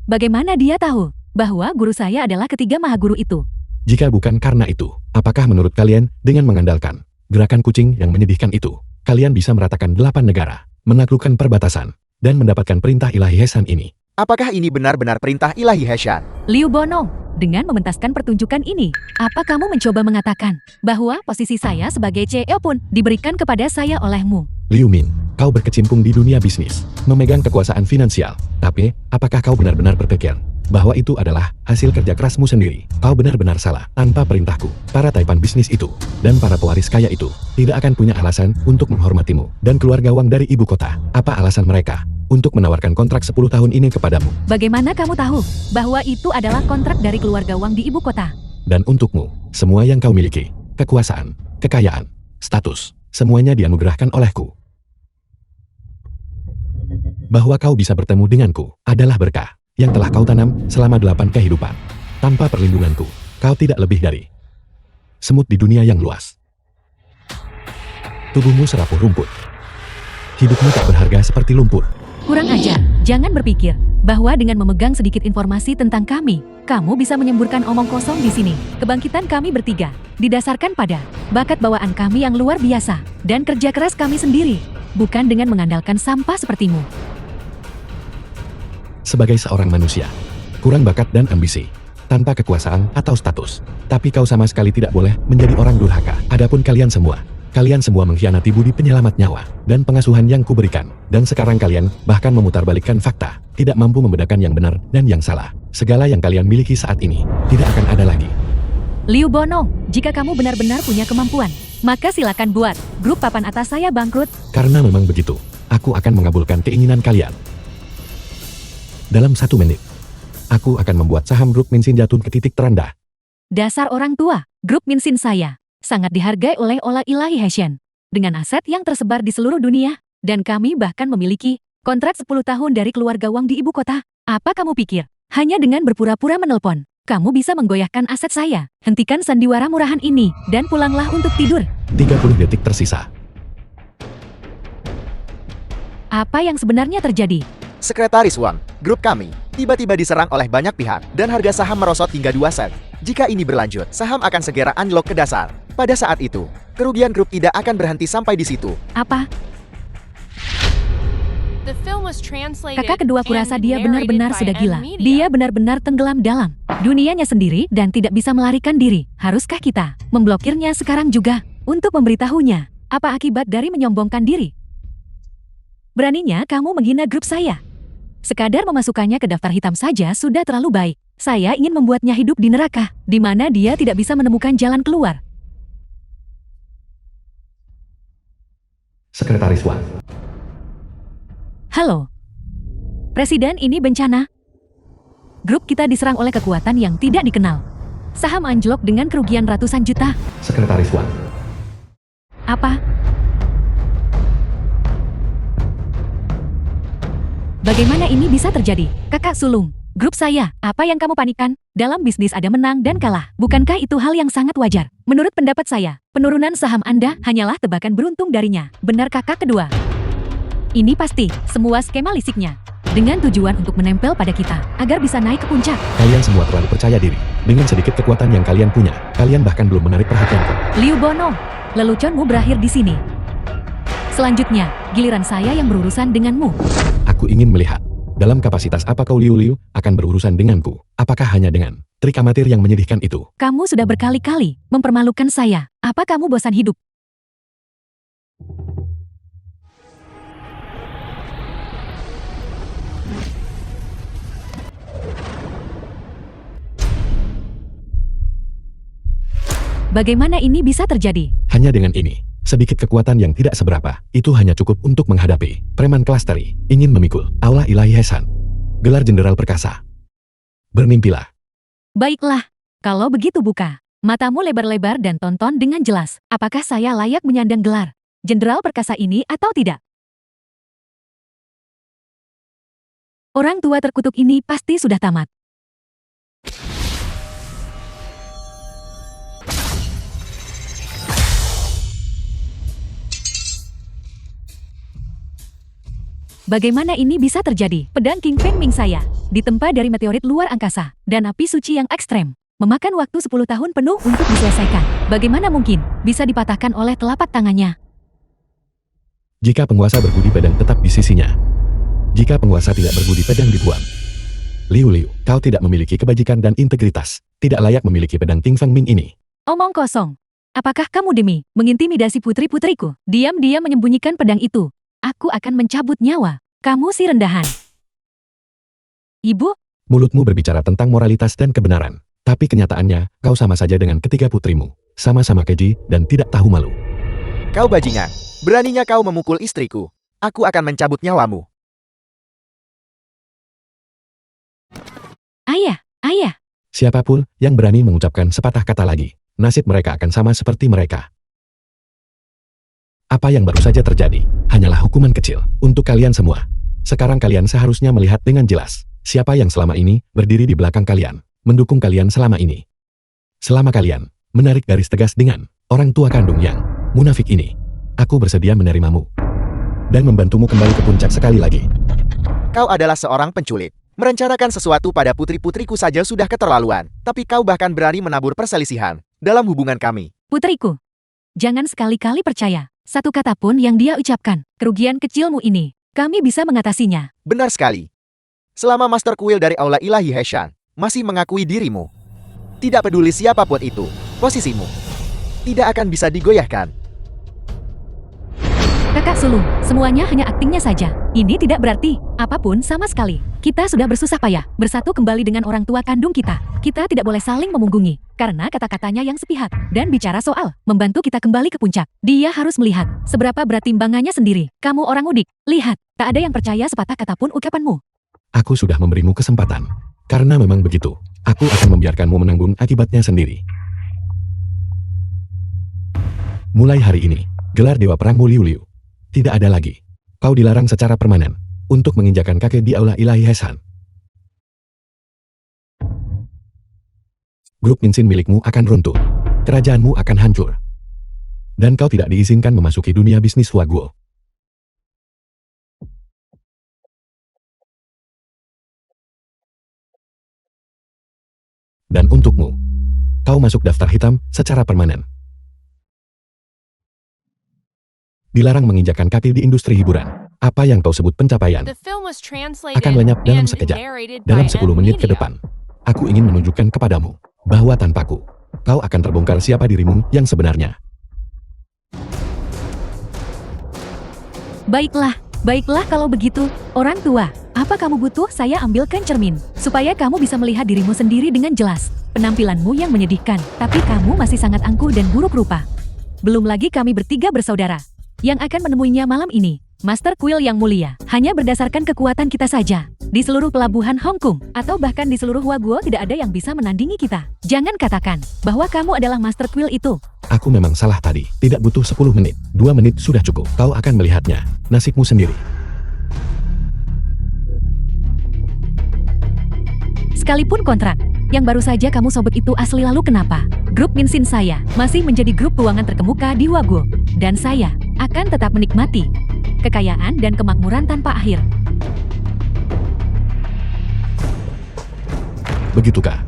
Bagaimana dia tahu bahwa guru saya adalah ketiga mahaguru itu? Jika bukan karena itu, apakah menurut kalian dengan mengandalkan gerakan kucing yang menyedihkan itu, kalian bisa meratakan 8 negara, menaklukkan perbatasan, dan mendapatkan perintah ilahi Hesan ini? Apakah ini benar-benar perintah ilahi Heshan? Liu Bonong, dengan mementaskan pertunjukan ini, apa kamu mencoba mengatakan bahwa posisi saya sebagai CEO pun diberikan kepada saya olehmu? Liu Min, kau berkecimpung di dunia bisnis, memegang kekuasaan finansial. Tapi, apakah kau benar-benar berpikir bahwa itu adalah hasil kerja kerasmu sendiri? Kau benar-benar salah. Tanpa perintahku, para taipan bisnis itu dan para pewaris kaya itu tidak akan punya alasan untuk menghormatimu dan keluarga Wang dari ibu kota. Apa alasan mereka untuk menawarkan kontrak 10 tahun ini kepadamu? Bagaimana kamu tahu bahwa itu adalah kontrak dari keluarga Wang di ibu kota? Dan untukmu, semua yang kau miliki, kekuasaan, kekayaan, status, semuanya dianugerahkan olehku. Bahwa kau bisa bertemu denganku adalah berkah yang telah kau tanam selama 8 kehidupan. Tanpa perlindunganku, kau tidak lebih dari semut di dunia yang luas. Tubuhmu serapuh rumput. Hidupmu tak berharga seperti lumpur. Kurang ajar, jangan berpikir bahwa dengan memegang sedikit informasi tentang kami, kamu bisa menyemburkan omong kosong di sini. Kebangkitan kami bertiga didasarkan pada bakat bawaan kami yang luar biasa dan kerja keras kami sendiri, bukan dengan mengandalkan sampah sepertimu. Sebagai seorang manusia, kurang bakat dan ambisi, tanpa kekuasaan atau status, tapi kau sama sekali tidak boleh menjadi orang durhaka. Adapun kalian semua mengkhianati budi penyelamat nyawa dan pengasuhan yang kuberikan, dan sekarang kalian bahkan memutarbalikkan fakta, tidak mampu membedakan yang benar dan yang salah. Segala yang kalian miliki saat ini tidak akan ada lagi. Liu Bonong, jika kamu benar-benar punya kemampuan, maka silakan buat grup papan atas saya bangkrut. Karena memang begitu, aku akan mengabulkan keinginan kalian. Dalam 1 menit, aku akan membuat saham grup Minsin jatuh ke titik terendah. Dasar orang tua, grup Minsin saya sangat dihargai oleh ilahi Heshen dengan aset yang tersebar di seluruh dunia, dan kami bahkan memiliki kontrak 10 tahun dari keluarga Wang di ibu kota. Apa kamu pikir? Hanya dengan berpura-pura menelpon, kamu bisa menggoyahkan aset saya? Hentikan sandiwara murahan ini dan pulanglah untuk tidur. 30 detik tersisa. Apa yang sebenarnya terjadi? Sekretaris Wang, grup kami tiba-tiba diserang oleh banyak pihak dan harga saham merosot hingga 2 sen. Jika ini berlanjut, saham akan segera anjlok ke dasar. Pada saat itu, kerugian grup tidak akan berhenti sampai di situ. Apa? The film was translated Kakak kedua kurasa and dia narrated benar-benar by sudah M gila. Media. Dia benar-benar tenggelam dalam dunianya sendiri dan tidak bisa melarikan diri. Haruskah kita memblokirnya sekarang juga untuk memberitahunya apa akibat dari menyombongkan diri? Beraninya kamu menghina grup saya. Sekadar memasukkannya ke daftar hitam saja sudah terlalu baik. Saya ingin membuatnya hidup di neraka, di mana dia tidak bisa menemukan jalan keluar. Sekretaris Wang. Halo. Presiden, ini bencana. Grup kita diserang oleh kekuatan yang tidak dikenal. Saham anjlok dengan kerugian ratusan juta. Sekretaris Wang. Apa? Bagaimana ini bisa terjadi? Kakak sulung, grup saya, apa yang kamu panikkan? Dalam bisnis ada menang dan kalah. Bukankah itu hal yang sangat wajar? Menurut pendapat saya, penurunan saham Anda hanyalah tebakan beruntung darinya. Benar kakak kedua? Ini pasti semua skema lisiknya dengan tujuan untuk menempel pada kita agar bisa naik ke puncak. Kalian semua terlalu percaya diri. Dengan sedikit kekuatan yang kalian punya, kalian bahkan belum menarik perhatianku. Liu Bonong, leluconmu berakhir di sini. Selanjutnya, giliran saya yang berurusan denganmu. Aku ingin melihat, dalam kapasitas apa kau Liu akan berurusan denganku? Apakah hanya dengan trik amatir yang menyedihkan itu? Kamu sudah berkali-kali mempermalukan saya. Apa kamu bosan hidup? Bagaimana ini bisa terjadi? Hanya dengan ini, Sedikit kekuatan yang tidak seberapa, itu hanya cukup untuk menghadapi preman kelas teri, ingin memikul Aula Ilahi Hesan. Gelar Jenderal Perkasa. Bermimpilah. Baiklah, kalau begitu buka matamu lebar-lebar dan tonton dengan jelas, apakah saya layak menyandang gelar Jenderal Perkasa ini atau tidak? Orang tua terkutuk ini pasti sudah tamat. Bagaimana ini bisa terjadi? Pedang King Feng Ming saya ditempa dari meteorit luar angkasa dan api suci yang ekstrem. Memakan waktu 10 tahun penuh untuk diselesaikan. Bagaimana mungkin bisa dipatahkan oleh telapak tangannya? Jika penguasa berbudi pedang tetap di sisinya. Jika penguasa tidak berbudi pedang dibuang. Liu Liu, kau tidak memiliki kebajikan dan integritas. Tidak layak memiliki pedang King Feng Ming ini. Omong kosong. Apakah kamu demi mengintimidasi putri-putriku? Diam-diam menyembunyikan pedang itu. Aku akan mencabut nyawa. Kamu si rendahan. Ibu? Mulutmu berbicara tentang moralitas dan kebenaran. Tapi kenyataannya, kau sama saja dengan ketiga putrimu. Sama-sama keji dan tidak tahu malu. Kau bajingan. Beraninya kau memukul istriku. Aku akan mencabut nyawamu. Ayah, ayah. Siapapun yang berani mengucapkan sepatah kata lagi, nasib mereka akan sama seperti mereka. Apa yang baru saja terjadi, hanyalah hukuman kecil untuk kalian semua. Sekarang kalian seharusnya melihat dengan jelas, siapa yang selama ini berdiri di belakang kalian, mendukung kalian selama ini. Selama kalian menarik garis tegas dengan orang tua kandung yang munafik ini, aku bersedia menerimamu dan membantumu kembali ke puncak sekali lagi. Kau adalah seorang penculik. Merencanakan sesuatu pada putri-putriku saja sudah keterlaluan. Tapi kau bahkan berani menabur perselisihan dalam hubungan kami. Putriku, jangan sekali-kali percaya satu kata pun yang dia ucapkan. Kerugian kecilmu ini, kami bisa mengatasinya. Benar sekali. Selama Master Kuil dari Aula Ilahi Heshan masih mengakui dirimu, tidak peduli siapapun itu, posisimu tidak akan bisa digoyahkan. Kakak sulung, semuanya hanya aktingnya saja. Ini tidak berarti apapun sama sekali. Kita sudah bersusah payah bersatu kembali dengan orang tua kandung kita. Kita tidak boleh saling memunggungi karena kata-katanya yang sepihak dan bicara soal membantu kita kembali ke puncak. Dia harus melihat seberapa berat timbangannya sendiri. Kamu orang udik, lihat, tak ada yang percaya sepatah kata pun ucapanmu. Aku sudah memberimu kesempatan. Karena memang begitu, aku akan membiarkanmu menanggung akibatnya sendiri. Mulai hari ini, gelar Dewa Perangmu Liu Liu tidak ada lagi. Kau dilarang secara permanen untuk menginjakan kaki di Aula Ilahi Hesan. Grup Minsin milikmu akan runtuh. Kerajaanmu akan hancur. Dan kau tidak diizinkan memasuki dunia bisnis Huaguo. Dan untukmu, kau masuk daftar hitam secara permanen. Dilarang menginjakan kaki di industri hiburan. Apa yang kau sebut pencapaian The film was translated akan lenyap dalam and sekejap. narrated Dalam by 10 menit ke Media. depan, aku ingin menunjukkan kepadamu bahwa tanpaku, kau akan terbongkar siapa dirimu yang sebenarnya. Baiklah, baiklah kalau begitu. Orang tua, apa kamu butuh saya ambilkan cermin supaya kamu bisa melihat dirimu sendiri dengan jelas. Penampilanmu yang menyedihkan, tapi kamu masih sangat angkuh dan buruk rupa. Belum lagi kami bertiga bersaudara yang akan menemuinya malam ini. Master Kuil yang mulia, hanya berdasarkan kekuatan kita saja. Di seluruh pelabuhan Hong Kong, atau bahkan di seluruh Huaguo tidak ada yang bisa menandingi kita. Jangan katakan bahwa kamu adalah Master Kuil itu. Aku memang salah tadi, tidak butuh 10 menit. 2 menit sudah cukup, kau akan melihatnya, nasibmu sendiri. Sekalipun kontrak yang baru saja kamu sobek itu asli, lalu kenapa? Grup Minsin saya masih menjadi grup keuangan terkemuka di Huaguo. Dan saya akan tetap menikmati kekayaan dan kemakmuran tanpa akhir. Begitukah?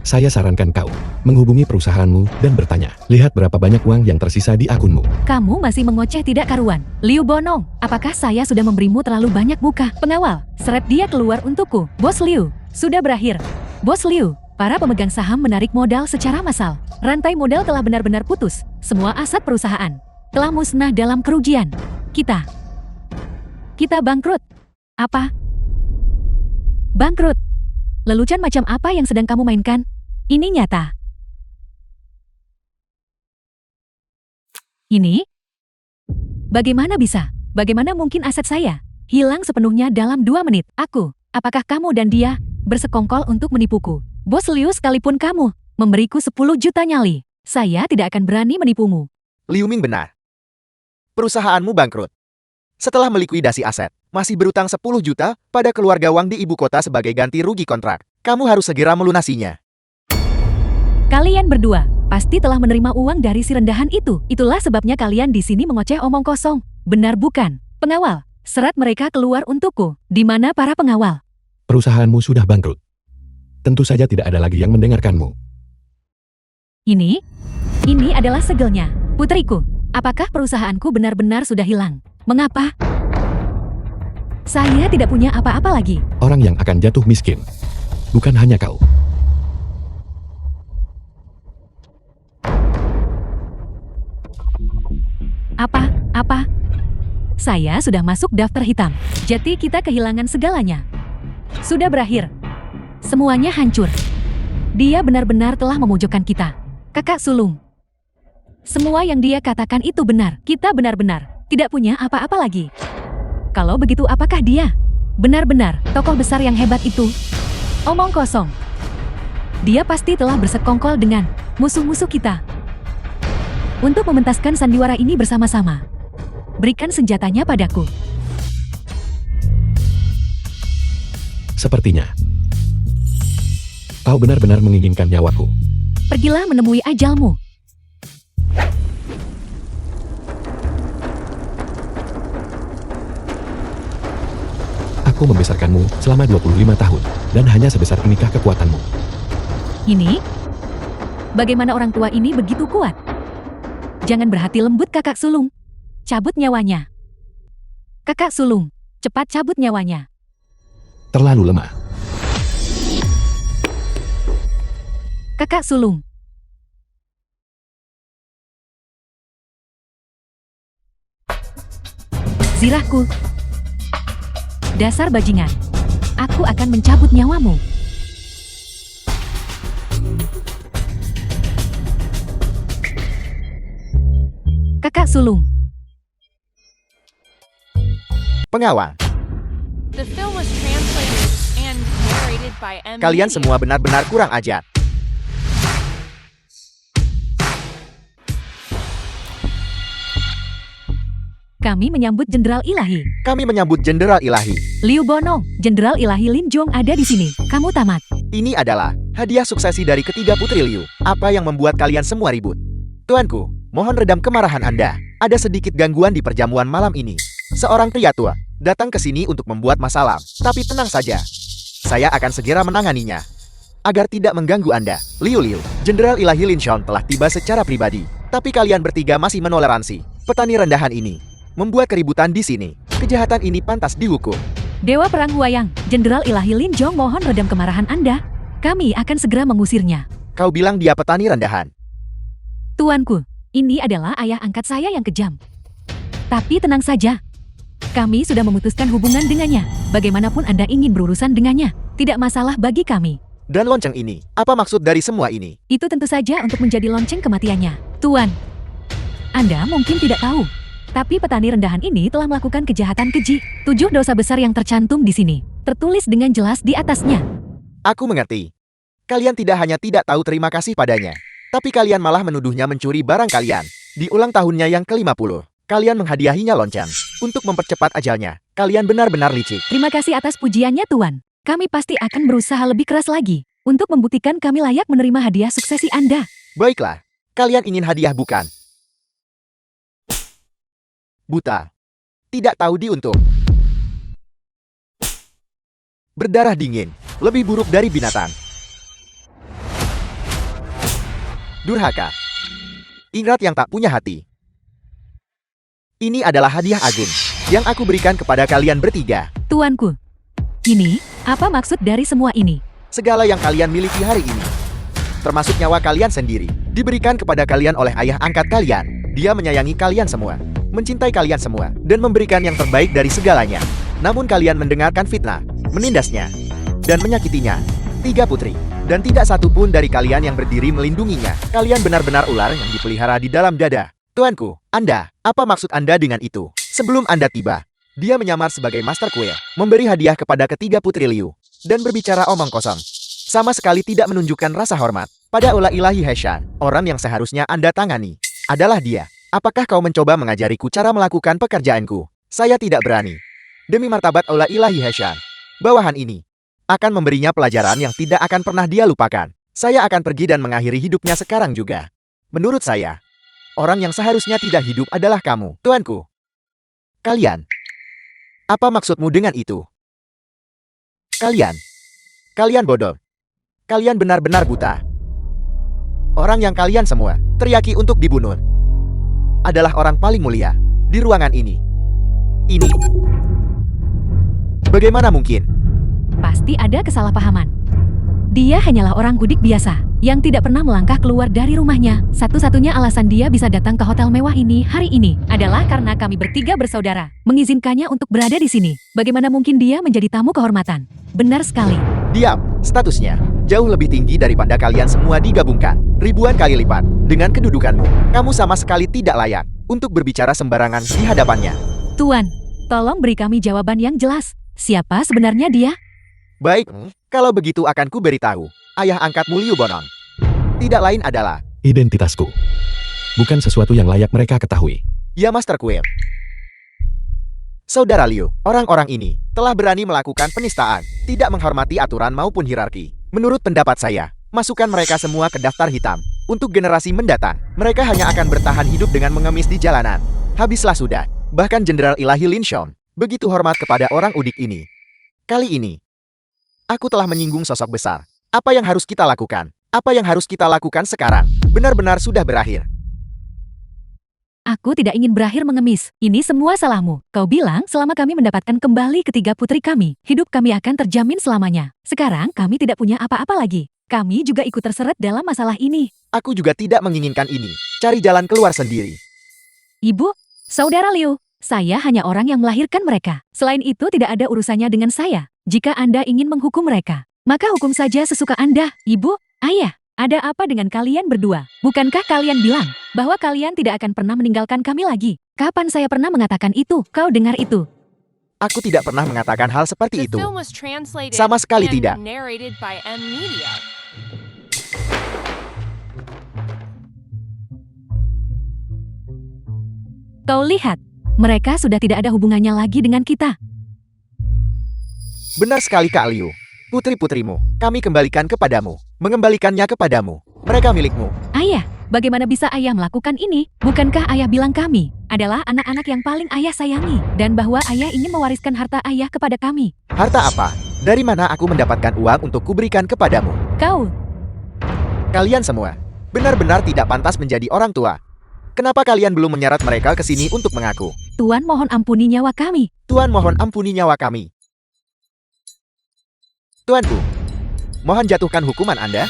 Saya sarankan kau menghubungi perusahaanmu dan bertanya, lihat berapa banyak uang yang tersisa di akunmu. Kamu masih mengoceh tidak karuan. Liu Bonong, apakah saya sudah memberimu terlalu banyak muka? Pengawal, seret dia keluar untukku. Bos Liu, sudah berakhir. Bos Liu, para pemegang saham menarik modal secara massal. Rantai modal telah benar-benar putus. Semua aset perusahaan telah musnah dalam kerugian. Kita bangkrut. Apa? Bangkrut? Lelucon macam apa yang sedang kamu mainkan? Ini nyata. Ini Bagaimana bisa? Bagaimana mungkin aset saya hilang sepenuhnya dalam 2 menit? Apakah kamu dan dia bersekongkol untuk menipuku? Bos Liu, sekalipun kamu memberiku 10 juta nyali, saya tidak akan berani menipumu. Liu Ming benar. Perusahaanmu bangkrut. Setelah melikuidasi aset, masih berutang 10 juta pada keluarga Wang di ibu kota sebagai ganti rugi kontrak. Kamu harus segera melunasinya. Kalian berdua pasti telah menerima uang dari si rendahan itu. Itulah sebabnya kalian di sini mengoceh omong kosong. Benar bukan? Pengawal, serat mereka keluar untukku. Di mana para pengawal? Perusahaanmu sudah bangkrut. Tentu saja tidak ada lagi yang mendengarkanmu. Ini adalah segelnya. Putriku, apakah perusahaanku benar-benar sudah hilang? Mengapa? Saya tidak punya apa-apa lagi. Orang yang akan jatuh miskin. Bukan hanya kau. Apa? Saya sudah masuk daftar hitam. Jadi kita kehilangan segalanya. Sudah berakhir. Semuanya hancur. Dia benar-benar telah memojokkan kita. Kakak sulung. Semua yang dia katakan itu benar. Kita benar-benar tidak punya apa-apa lagi. Kalau begitu apakah dia benar-benar tokoh besar yang hebat itu? Omong kosong. Dia pasti telah bersekongkol dengan musuh-musuh kita. Untuk mementaskan sandiwara ini bersama-sama. Berikan senjatanya padaku. Sepertinya kau benar-benar menginginkan nyawaku. Pergilah menemui ajalmu. Aku membesarkanmu selama 25 tahun, dan hanya sebesar inikah kekuatanmu. Ini? Bagaimana orang tua ini begitu kuat? Jangan berhati lembut, kakak sulung. Cabut nyawanya. Kakak sulung, cepat cabut nyawanya. Terlalu lemah. Kakak sulung. Zirahku. Dasar bajingan. Aku akan mencabut nyawamu. Kakak sulung. Pengawal, The film was translated and narrated by M. kalian Media. semua benar-benar kurang ajar. Kami menyambut Jenderal Ilahi. Kami menyambut Jenderal Ilahi. Liu Bonong, Jenderal Ilahi Lin Jong ada di sini. Kamu tamat. Ini adalah hadiah suksesi dari ketiga putri Liu. Apa yang membuat kalian semua ribut? Tuanku, mohon redam kemarahan Anda. Ada sedikit gangguan di perjamuan malam ini. Seorang pria tua datang ke sini untuk membuat masalah. Tapi tenang saja. Saya akan segera menanganinya. Agar tidak mengganggu Anda. Liu, Jenderal Ilahi Lin Xiong telah tiba secara pribadi. Tapi kalian bertiga masih menoleransi petani rendahan ini. Membuat keributan di sini. Kejahatan ini pantas dihukum. Dewa Perang Huayang, Jenderal Ilahi Lin Jong mohon redam kemarahan Anda. Kami akan segera mengusirnya. Kau bilang dia petani rendahan. Tuanku, ini adalah ayah angkat saya yang kejam. Tapi tenang saja. Kami sudah memutuskan hubungan dengannya. Bagaimanapun Anda ingin berurusan dengannya, tidak masalah bagi kami. Dan lonceng ini, apa maksud dari semua ini? Itu tentu saja untuk menjadi lonceng kematiannya. Tuan, Anda mungkin tidak tahu. Tapi petani rendahan ini telah melakukan kejahatan keji. 7 dosa besar yang tercantum di sini. Tertulis dengan jelas di atasnya. Aku mengerti. Kalian tidak hanya tidak tahu terima kasih padanya, tapi kalian malah menuduhnya mencuri barang kalian. Di ulang tahunnya yang ke-50, kalian menghadiahinya lonceng. Untuk mempercepat ajalnya, kalian benar-benar licik. Terima kasih atas pujiannya, Tuan. Kami pasti akan berusaha lebih keras lagi untuk membuktikan kami layak menerima hadiah suksesi Anda. Baiklah, kalian ingin hadiah bukan? Buta. Tidak tahu diuntung. Berdarah dingin, lebih buruk dari binatang. Durhaka. Ingrat yang tak punya hati. Ini adalah hadiah agung yang aku berikan kepada kalian bertiga. Tuanku, ini apa maksud dari semua ini? Segala yang kalian miliki hari ini, termasuk nyawa kalian sendiri, diberikan kepada kalian oleh ayah angkat kalian. Dia menyayangi kalian semua, mencintai kalian semua, dan memberikan yang terbaik dari segalanya. Namun kalian mendengarkan fitnah, menindasnya, dan menyakitinya. 3 putri, dan tidak satu pun dari kalian yang berdiri melindunginya. Kalian benar-benar ular yang dipelihara di dalam dada. Tuanku, Anda, apa maksud Anda dengan itu? Sebelum Anda tiba, dia menyamar sebagai Master Kuil, memberi hadiah kepada ketiga putri Liu, dan berbicara omong kosong. Sama sekali tidak menunjukkan rasa hormat pada Aula Ilahi Heshan. Orang yang seharusnya Anda tangani adalah dia. Apakah kau mencoba mengajariku cara melakukan pekerjaanku? Saya tidak berani. Demi martabat Aula Ilahi Heshan, bawahan ini akan memberinya pelajaran yang tidak akan pernah dia lupakan. Saya akan pergi dan mengakhiri hidupnya sekarang juga. Menurut saya, orang yang seharusnya tidak hidup adalah kamu, tuanku. Kalian. Apa maksudmu dengan itu? Kalian bodoh. Kalian benar-benar buta. Orang yang kalian semua teriaki untuk dibunuh adalah orang paling mulia di ruangan ini. Bagaimana mungkin? Pasti ada kesalahpahaman. Dia hanyalah orang gudik biasa yang tidak pernah melangkah keluar dari rumahnya. Satu-satunya alasan dia bisa datang ke hotel mewah ini hari ini adalah karena kami bertiga bersaudara mengizinkannya untuk berada di sini. Bagaimana mungkin dia menjadi tamu kehormatan? Benar sekali. Diam, statusnya jauh lebih tinggi daripada kalian semua digabungkan. Ribuan kali lipat. Dengan kedudukanmu, kamu sama sekali tidak layak untuk berbicara sembarangan di hadapannya. Tuan, tolong beri kami jawaban yang jelas. Siapa sebenarnya dia? Baik, kalau begitu akan ku beritahu. Ayah angkatmu Liu Bonong tidak lain adalah Identitasku. Bukan sesuatu yang layak mereka ketahui. ya Master Kuil. Saudara Liu, orang-orang ini telah berani melakukan penistaan, tidak menghormati aturan maupun hierarki. Menurut pendapat saya, masukkan mereka semua ke daftar hitam. Untuk generasi mendatang, mereka hanya akan bertahan hidup dengan mengemis di jalanan. Habislah sudah. Bahkan Jenderal Ilahi Lin Xiong begitu hormat kepada orang udik ini. Kali ini, aku telah menyinggung sosok besar. Apa yang harus kita lakukan? Apa yang harus kita lakukan sekarang? Benar-benar sudah berakhir. Aku tidak ingin berakhir mengemis. Ini semua salahmu. Kau bilang selama kami mendapatkan kembali ketiga putri kami, hidup kami akan terjamin selamanya. Sekarang kami tidak punya apa-apa lagi. Kami juga ikut terseret dalam masalah ini. Aku juga tidak menginginkan ini. Cari jalan keluar sendiri. Ibu, saudara Liu, saya hanya orang yang melahirkan mereka. Selain itu tidak ada urusannya dengan saya. Jika Anda ingin menghukum mereka, maka hukum saja sesuka Anda. Ibu, ayah, ada apa dengan kalian berdua? Bukankah kalian bilang bahwa kalian tidak akan pernah meninggalkan kami lagi? Kapan saya pernah mengatakan itu? Kau dengar itu? Aku tidak pernah mengatakan hal seperti The itu. film was translated Sama sekali and tidak. narrated by M Media. Kau lihat, mereka sudah tidak ada hubungannya lagi dengan kita. Benar sekali Kak Liu. Putri-putrimu, kami kembalikan kepadamu. Mengembalikannya kepadamu. Mereka milikmu. Ayah, bagaimana bisa ayah melakukan ini? Bukankah ayah bilang kami adalah anak-anak yang paling ayah sayangi, dan bahwa ayah ingin mewariskan harta ayah kepada kami? Harta apa? Dari mana aku mendapatkan uang untuk kuberikan kepadamu? Kalian semua benar-benar tidak pantas menjadi orang tua. Kenapa kalian belum menyeret mereka ke sini untuk mengaku? Tuan mohon ampuni nyawa kami. Tuan mohon ampuni nyawa kami. Tuanku, mohon jatuhkan hukuman Anda.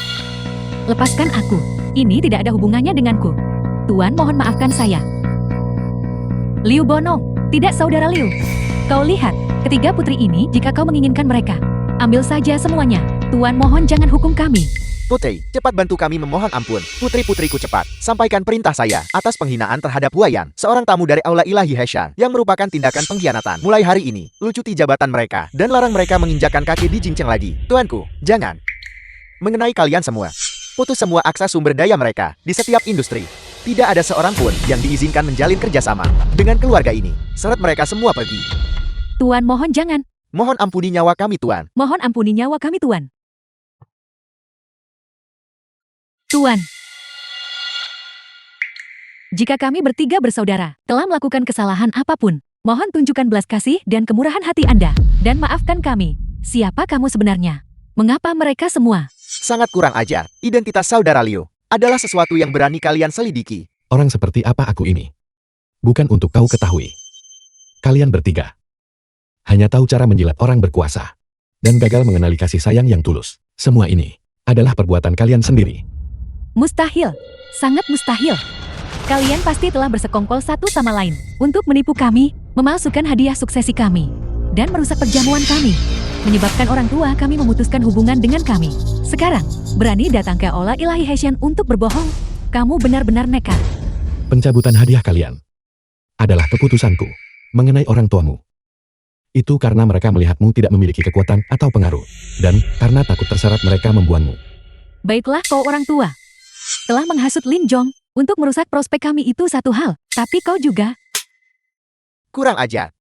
Lepaskan aku. Ini tidak ada hubungannya denganku. Tuan mohon maafkan saya. Liu Bonong, tidak saudara Liu. Kau lihat, ketiga putri ini jika kau menginginkan mereka, ambil saja semuanya. Tuan mohon jangan hukum kami. Putri, cepat bantu kami memohon ampun. Putri-putriku cepat, sampaikan perintah saya atas penghinaan terhadap Huayan, seorang tamu dari Aula Ilahi Heshan, yang merupakan tindakan pengkhianatan. Mulai hari ini, lucuti jabatan mereka, dan larang mereka menginjakkan kaki di Jingcheng lagi. Tuanku, jangan. Mengenai kalian semua, putus semua akses sumber daya mereka di setiap industri. Tidak ada seorang pun yang diizinkan menjalin kerjasama dengan keluarga ini. Seret mereka semua pergi. Tuan mohon jangan. Mohon ampuni nyawa kami, Tuan. Mohon ampuni nyawa kami, Tuan. Tuan, jika kami bertiga bersaudara telah melakukan kesalahan apapun, mohon tunjukkan belas kasih dan kemurahan hati Anda, dan maafkan kami. Siapa kamu sebenarnya? Mengapa mereka semua? Sangat kurang ajar. Identitas saudara Liu adalah sesuatu yang berani kalian selidiki. Orang seperti apa aku ini? Bukan untuk kau ketahui. Kalian bertiga hanya tahu cara menjilat orang berkuasa dan gagal mengenali kasih sayang yang tulus. Semua ini adalah perbuatan kalian sendiri. Mustahil, sangat mustahil. Kalian pasti telah bersekongkol satu sama lain untuk menipu kami, memalsukan hadiah suksesi kami, dan merusak perjamuan kami, menyebabkan orang tua kami memutuskan hubungan dengan kami. Sekarang, berani datang ke Aula Ilahi Heshan untuk berbohong. Kamu benar-benar nekat. Pencabutan hadiah kalian adalah keputusanku mengenai orang tuamu. Itu karena mereka melihatmu tidak memiliki kekuatan atau pengaruh, dan karena takut terseret mereka membuangmu. Baiklah kau orang tua. Telah menghasut Lin Jong untuk merusak prospek kami itu satu hal, tapi kau juga. Kurang ajar.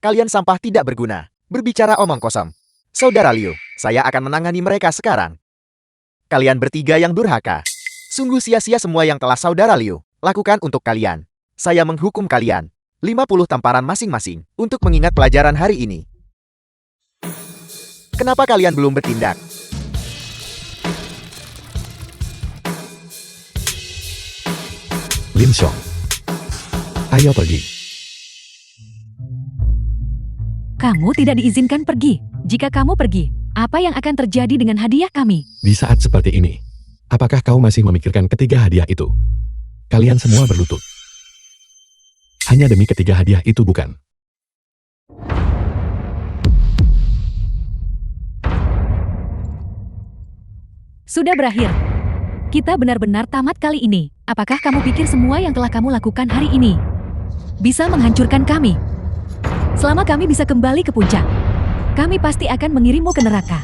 Kalian sampah tidak berguna. Berbicara omong kosong. Saudara Liu, saya akan menangani mereka sekarang. Kalian bertiga yang durhaka. Sungguh sia-sia semua yang telah saudara Liu lakukan untuk kalian. Saya menghukum kalian 50 tamparan masing-masing untuk mengingat pelajaran hari ini. Kenapa kalian belum bertindak? Lin Song, ayo pergi. Kamu tidak diizinkan pergi. Jika kamu pergi, apa yang akan terjadi dengan hadiah kami? Di saat seperti ini, apakah kau masih memikirkan ketiga hadiah itu? Kalian semua berlutut. Hanya demi ketiga hadiah itu, bukan? Sudah berakhir. Kita benar-benar tamat kali ini. Apakah kamu pikir semua yang telah kamu lakukan hari ini bisa menghancurkan kami? Selama kami bisa kembali ke puncak, kami pasti akan mengirimmu ke neraka.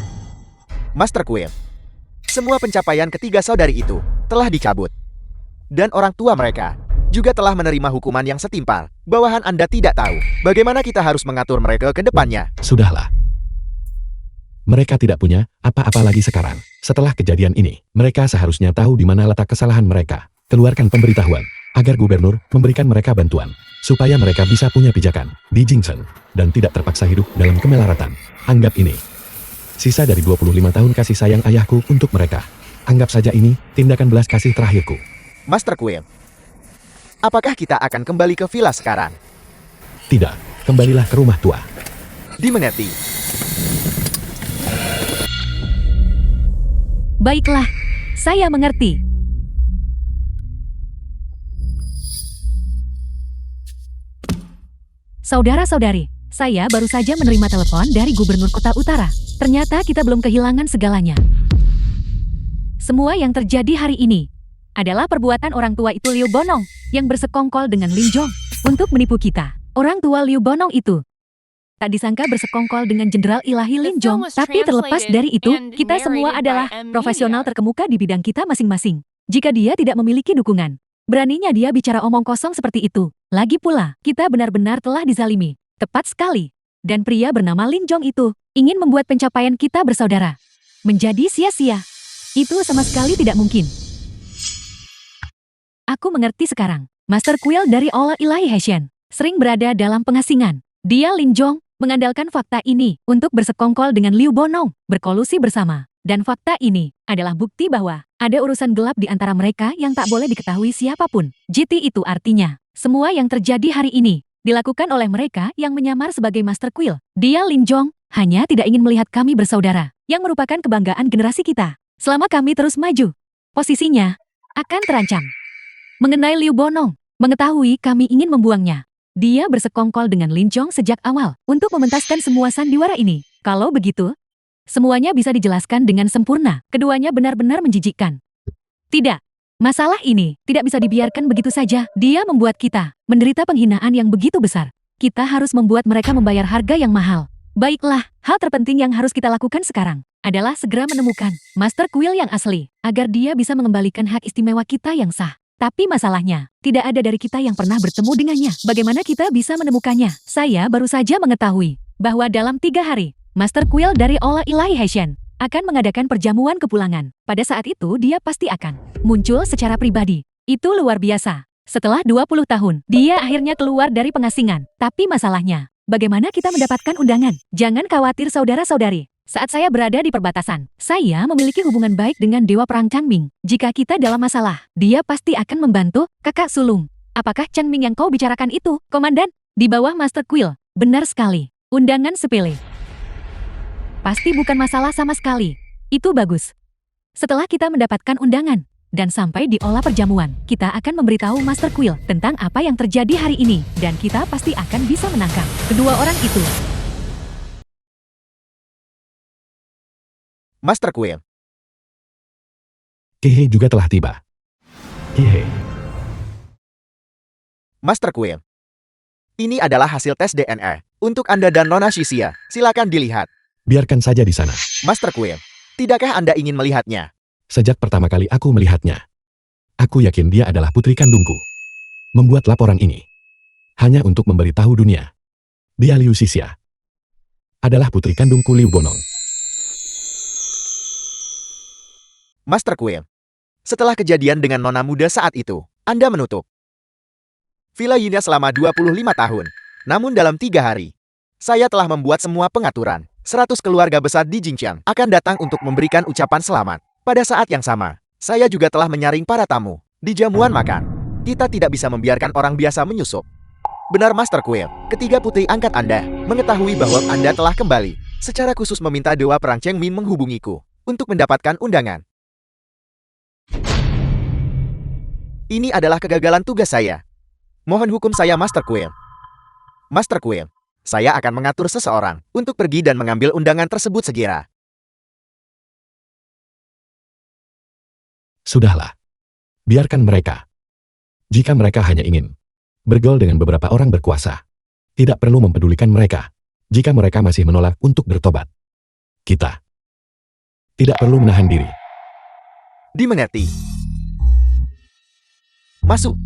Master Quill, semua pencapaian ketiga saudari itu telah dicabut. Dan orang tua mereka juga telah menerima hukuman yang setimpal. Bawahan Anda tidak tahu bagaimana kita harus mengatur mereka ke depannya. Sudahlah. Mereka tidak punya apa-apa lagi sekarang. Setelah kejadian ini, mereka seharusnya tahu di mana letak kesalahan mereka. Keluarkan pemberitahuan agar gubernur memberikan mereka bantuan, supaya mereka bisa punya pijakan di Jingsen, dan tidak terpaksa hidup dalam kemelaratan. Anggap ini sisa dari 25 tahun kasih sayang ayahku untuk mereka. Anggap saja ini tindakan belas kasih terakhirku. Master Quill, apakah kita akan kembali ke villa sekarang? Tidak, kembalilah ke rumah tua. Dimengerti. Baiklah, saya mengerti. Saudara-saudari, saya baru saja menerima telepon dari Gubernur Kota Utara. Ternyata kita belum kehilangan segalanya. Semua yang terjadi hari ini adalah perbuatan orang tua itu Liu Bonong yang bersekongkol dengan Lin Jong untuk menipu kita. Orang tua Liu Bonong itu tak disangka bersekongkol dengan Jenderal Ilahi Lin Jong, tapi terlepas dari itu, kita semua adalah profesional terkemuka di bidang kita masing-masing. Jika dia tidak memiliki dukungan, beraninya dia bicara omong kosong seperti itu. Lagi pula, kita benar-benar telah dizalimi. Tepat sekali. Dan pria bernama Lin Jong itu ingin membuat pencapaian kita bersaudara menjadi sia-sia. Itu sama sekali tidak mungkin. Aku mengerti sekarang. Master Quill dari Aula Ilahi Hessian sering berada dalam pengasingan. Dia Lin Jong mengandalkan fakta ini untuk bersekongkol dengan Liu Bonong, berkolusi bersama. Dan fakta ini adalah bukti bahwa ada urusan gelap di antara mereka yang tak boleh diketahui siapapun. GT itu artinya, semua yang terjadi hari ini dilakukan oleh mereka yang menyamar sebagai Master Quill. Dia Lin Jong hanya tidak ingin melihat kami bersaudara, yang merupakan kebanggaan generasi kita. Selama kami terus maju, posisinya akan terancam. Mengenai Liu Bonong, mengetahui kami ingin membuangnya. Dia bersekongkol dengan Lin Jong sejak awal untuk mementaskan semua sandiwara ini. Kalau begitu, semuanya bisa dijelaskan dengan sempurna. Keduanya benar-benar menjijikkan. Tidak. Masalah ini tidak bisa dibiarkan begitu saja. Dia membuat kita menderita penghinaan yang begitu besar. Kita harus membuat mereka membayar harga yang mahal. Baiklah, hal terpenting yang harus kita lakukan sekarang adalah segera menemukan Master Quill yang asli, agar dia bisa mengembalikan hak istimewa kita yang sah. Tapi masalahnya, tidak ada dari kita yang pernah bertemu dengannya. Bagaimana kita bisa menemukannya? Saya baru saja mengetahui bahwa dalam 3 hari, Master Quill dari Aula Ilahi Hessian akan mengadakan perjamuan kepulangan. Pada saat itu dia pasti akan muncul secara pribadi. Itu luar biasa. Setelah 20 tahun, dia akhirnya keluar dari pengasingan. Tapi masalahnya, bagaimana kita mendapatkan undangan? Jangan khawatir saudara-saudari. Saat saya berada di perbatasan, saya memiliki hubungan baik dengan Dewa Perang Changming. Jika kita dalam masalah, dia pasti akan membantu kakak sulung. Apakah Changming yang kau bicarakan itu, Komandan? Di bawah Master Quill. Benar sekali. Undangan sepele. Pasti bukan masalah sama sekali. Itu bagus. Setelah kita mendapatkan undangan, dan sampai di olah perjamuan, kita akan memberitahu Master Quill tentang apa yang terjadi hari ini, dan kita pasti akan bisa menangkap kedua orang itu. Master Quill, Hehe juga telah tiba. Hehe. Master Quill. Ini adalah hasil tes DNA. Untuk Anda dan Nona Shisia, silakan dilihat. Biarkan saja di sana. Master Quill, tidakkah Anda ingin melihatnya? Sejak pertama kali aku melihatnya, aku yakin dia adalah putri kandungku. Membuat laporan ini hanya untuk memberitahu dunia. Dia Liu Xixia adalah putri kandungku Liu Bonong. Master Quill, setelah kejadian dengan Nona muda saat itu, Anda menutup Villa Yinya selama 25 tahun. Namun dalam 3 hari, saya telah membuat semua pengaturan. 100 keluarga besar di Jingqiang akan datang untuk memberikan ucapan selamat. Pada saat yang sama, saya juga telah menyaring para tamu di jamuan makan. Kita tidak bisa membiarkan orang biasa menyusup. Benar Master Quill, ketiga putri angkat Anda mengetahui bahwa Anda telah kembali. Secara khusus meminta Dewa Perang Cheng Min menghubungiku untuk mendapatkan undangan. Ini adalah kegagalan tugas saya. Mohon hukum saya Master Quill. Master Quill, saya akan mengatur seseorang untuk pergi dan mengambil undangan tersebut segera. Sudahlah. Biarkan mereka. Jika mereka hanya ingin bergaul dengan beberapa orang berkuasa, tidak perlu mempedulikan mereka. Jika mereka masih menolak untuk bertobat, kita tidak perlu menahan diri. Dimengerti. Masuk.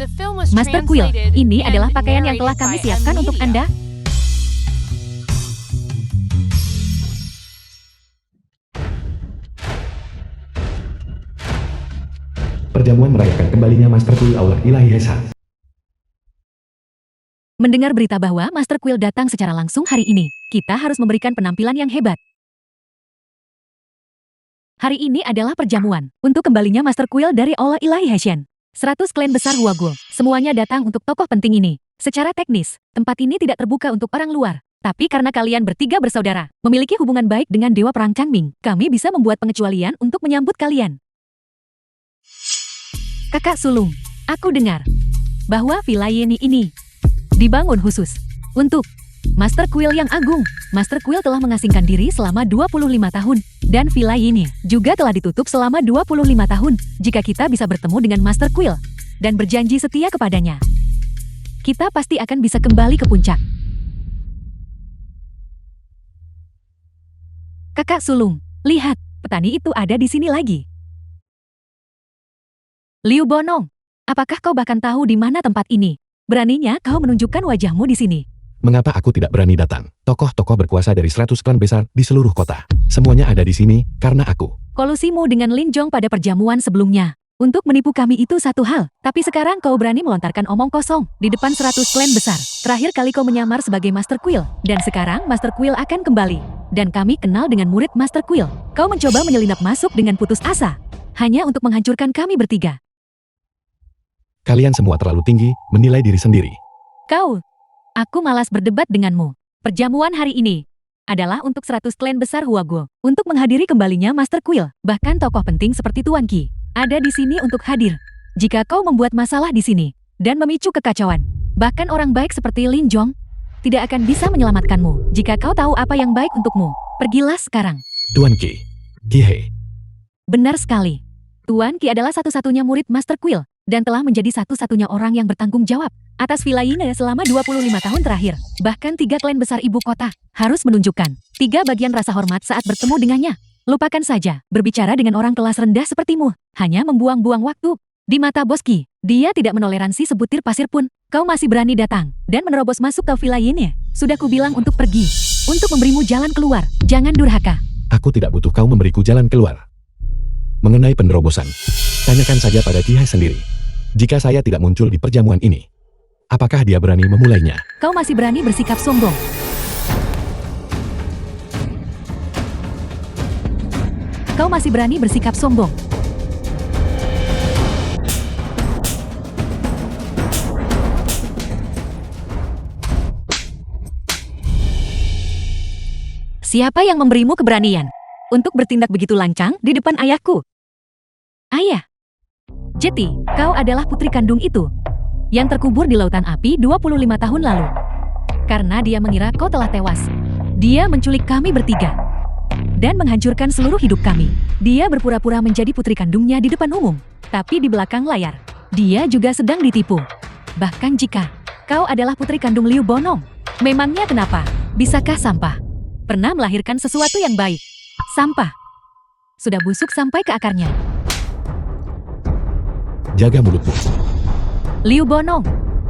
The film was Master Quill, translated ini and adalah pakaian yang telah narrated kami by siapkan untuk Media. Anda. Perjamuan merayakan kembalinya Master Quill Aula Ilahi Hesa. Mendengar berita bahwa Master Quill datang secara langsung hari ini, kita harus memberikan penampilan yang hebat. Hari ini adalah perjamuan untuk kembalinya Master Quill dari Aula Ilahi Heshen. 100 klan besar Huaguo, semuanya datang untuk tokoh penting ini. Secara teknis, tempat ini tidak terbuka untuk orang luar. Tapi karena kalian bertiga bersaudara, memiliki hubungan baik dengan Dewa Perang Changming, kami bisa membuat pengecualian untuk menyambut kalian. Kakak sulung, aku dengar bahwa Villa Yeni ini dibangun khusus untuk Master Quill yang agung. Master Quill telah mengasingkan diri selama 25 tahun. Dan Villa Yeni juga telah ditutup selama 25 tahun. Jika kita bisa bertemu dengan Master Quill dan berjanji setia kepadanya, kita pasti akan bisa kembali ke puncak. Kakak sulung, lihat, petani itu ada di sini lagi. Liu Bonong, apakah kau bahkan tahu di mana tempat ini? Beraninya kau menunjukkan wajahmu di sini. Mengapa aku tidak berani datang? Tokoh-tokoh berkuasa dari 100 klan besar di seluruh kota. Semuanya ada di sini karena aku. Kolusimu dengan Lin Jong pada perjamuan sebelumnya. Untuk menipu kami itu satu hal. Tapi sekarang kau berani melontarkan omong kosong di depan 100 klan besar. Terakhir kali kau menyamar sebagai Master Quill. Dan sekarang Master Quill akan kembali. Dan kami kenal dengan murid Master Quill. Kau mencoba menyelinap masuk dengan putus asa. Hanya untuk menghancurkan kami bertiga. Kalian semua terlalu tinggi menilai diri sendiri. Aku malas berdebat denganmu. Perjamuan hari ini adalah untuk 100 klan besar Huaguo. Untuk menghadiri kembalinya Master Quill. Bahkan tokoh penting seperti Tuan Qi ada di sini untuk hadir. Jika kau membuat masalah di sini dan memicu kekacauan, bahkan orang baik seperti Lin Jong tidak akan bisa menyelamatkanmu. Jika kau tahu apa yang baik untukmu, pergilah sekarang. Tuan Qi. Qihei. Benar sekali. Tuan Qi adalah satu-satunya murid Master Quill dan telah menjadi satu-satunya orang yang bertanggung jawab atas Villa Yine selama 25 tahun terakhir. Bahkan 3 klan besar ibu kota harus menunjukkan 3 bagian rasa hormat saat bertemu dengannya. Lupakan saja, berbicara dengan orang kelas rendah sepertimu hanya membuang-buang waktu. Di mata Bos Qi, dia tidak menoleransi sebutir pasir pun. Kau masih berani datang dan menerobos masuk ke Villa Yine. Sudah kubilang untuk pergi, untuk memberimu jalan keluar. Jangan durhaka. Aku tidak butuh kau memberiku jalan keluar. Mengenai penerobosan, tanyakan saja pada Qihei sendiri. Jika saya tidak muncul di perjamuan ini, apakah dia berani memulainya? Kau masih berani bersikap sombong. Kau masih berani bersikap sombong. Siapa yang memberimu keberanian untuk bertindak begitu lancang di depan ayahku? Ayah. Jeti, kau adalah putri kandung itu yang terkubur di lautan api 25 tahun lalu. Karena dia mengira kau telah tewas. Dia menculik kami bertiga dan menghancurkan seluruh hidup kami. Dia berpura-pura menjadi putri kandungnya di depan umum, tapi di belakang layar dia juga sedang ditipu. Bahkan jika kau adalah putri kandung Liu Bonong, memangnya kenapa? Bisakah sampah pernah melahirkan sesuatu yang baik? Sampah sudah busuk sampai ke akarnya. Jaga mulutmu. Liu Bonong,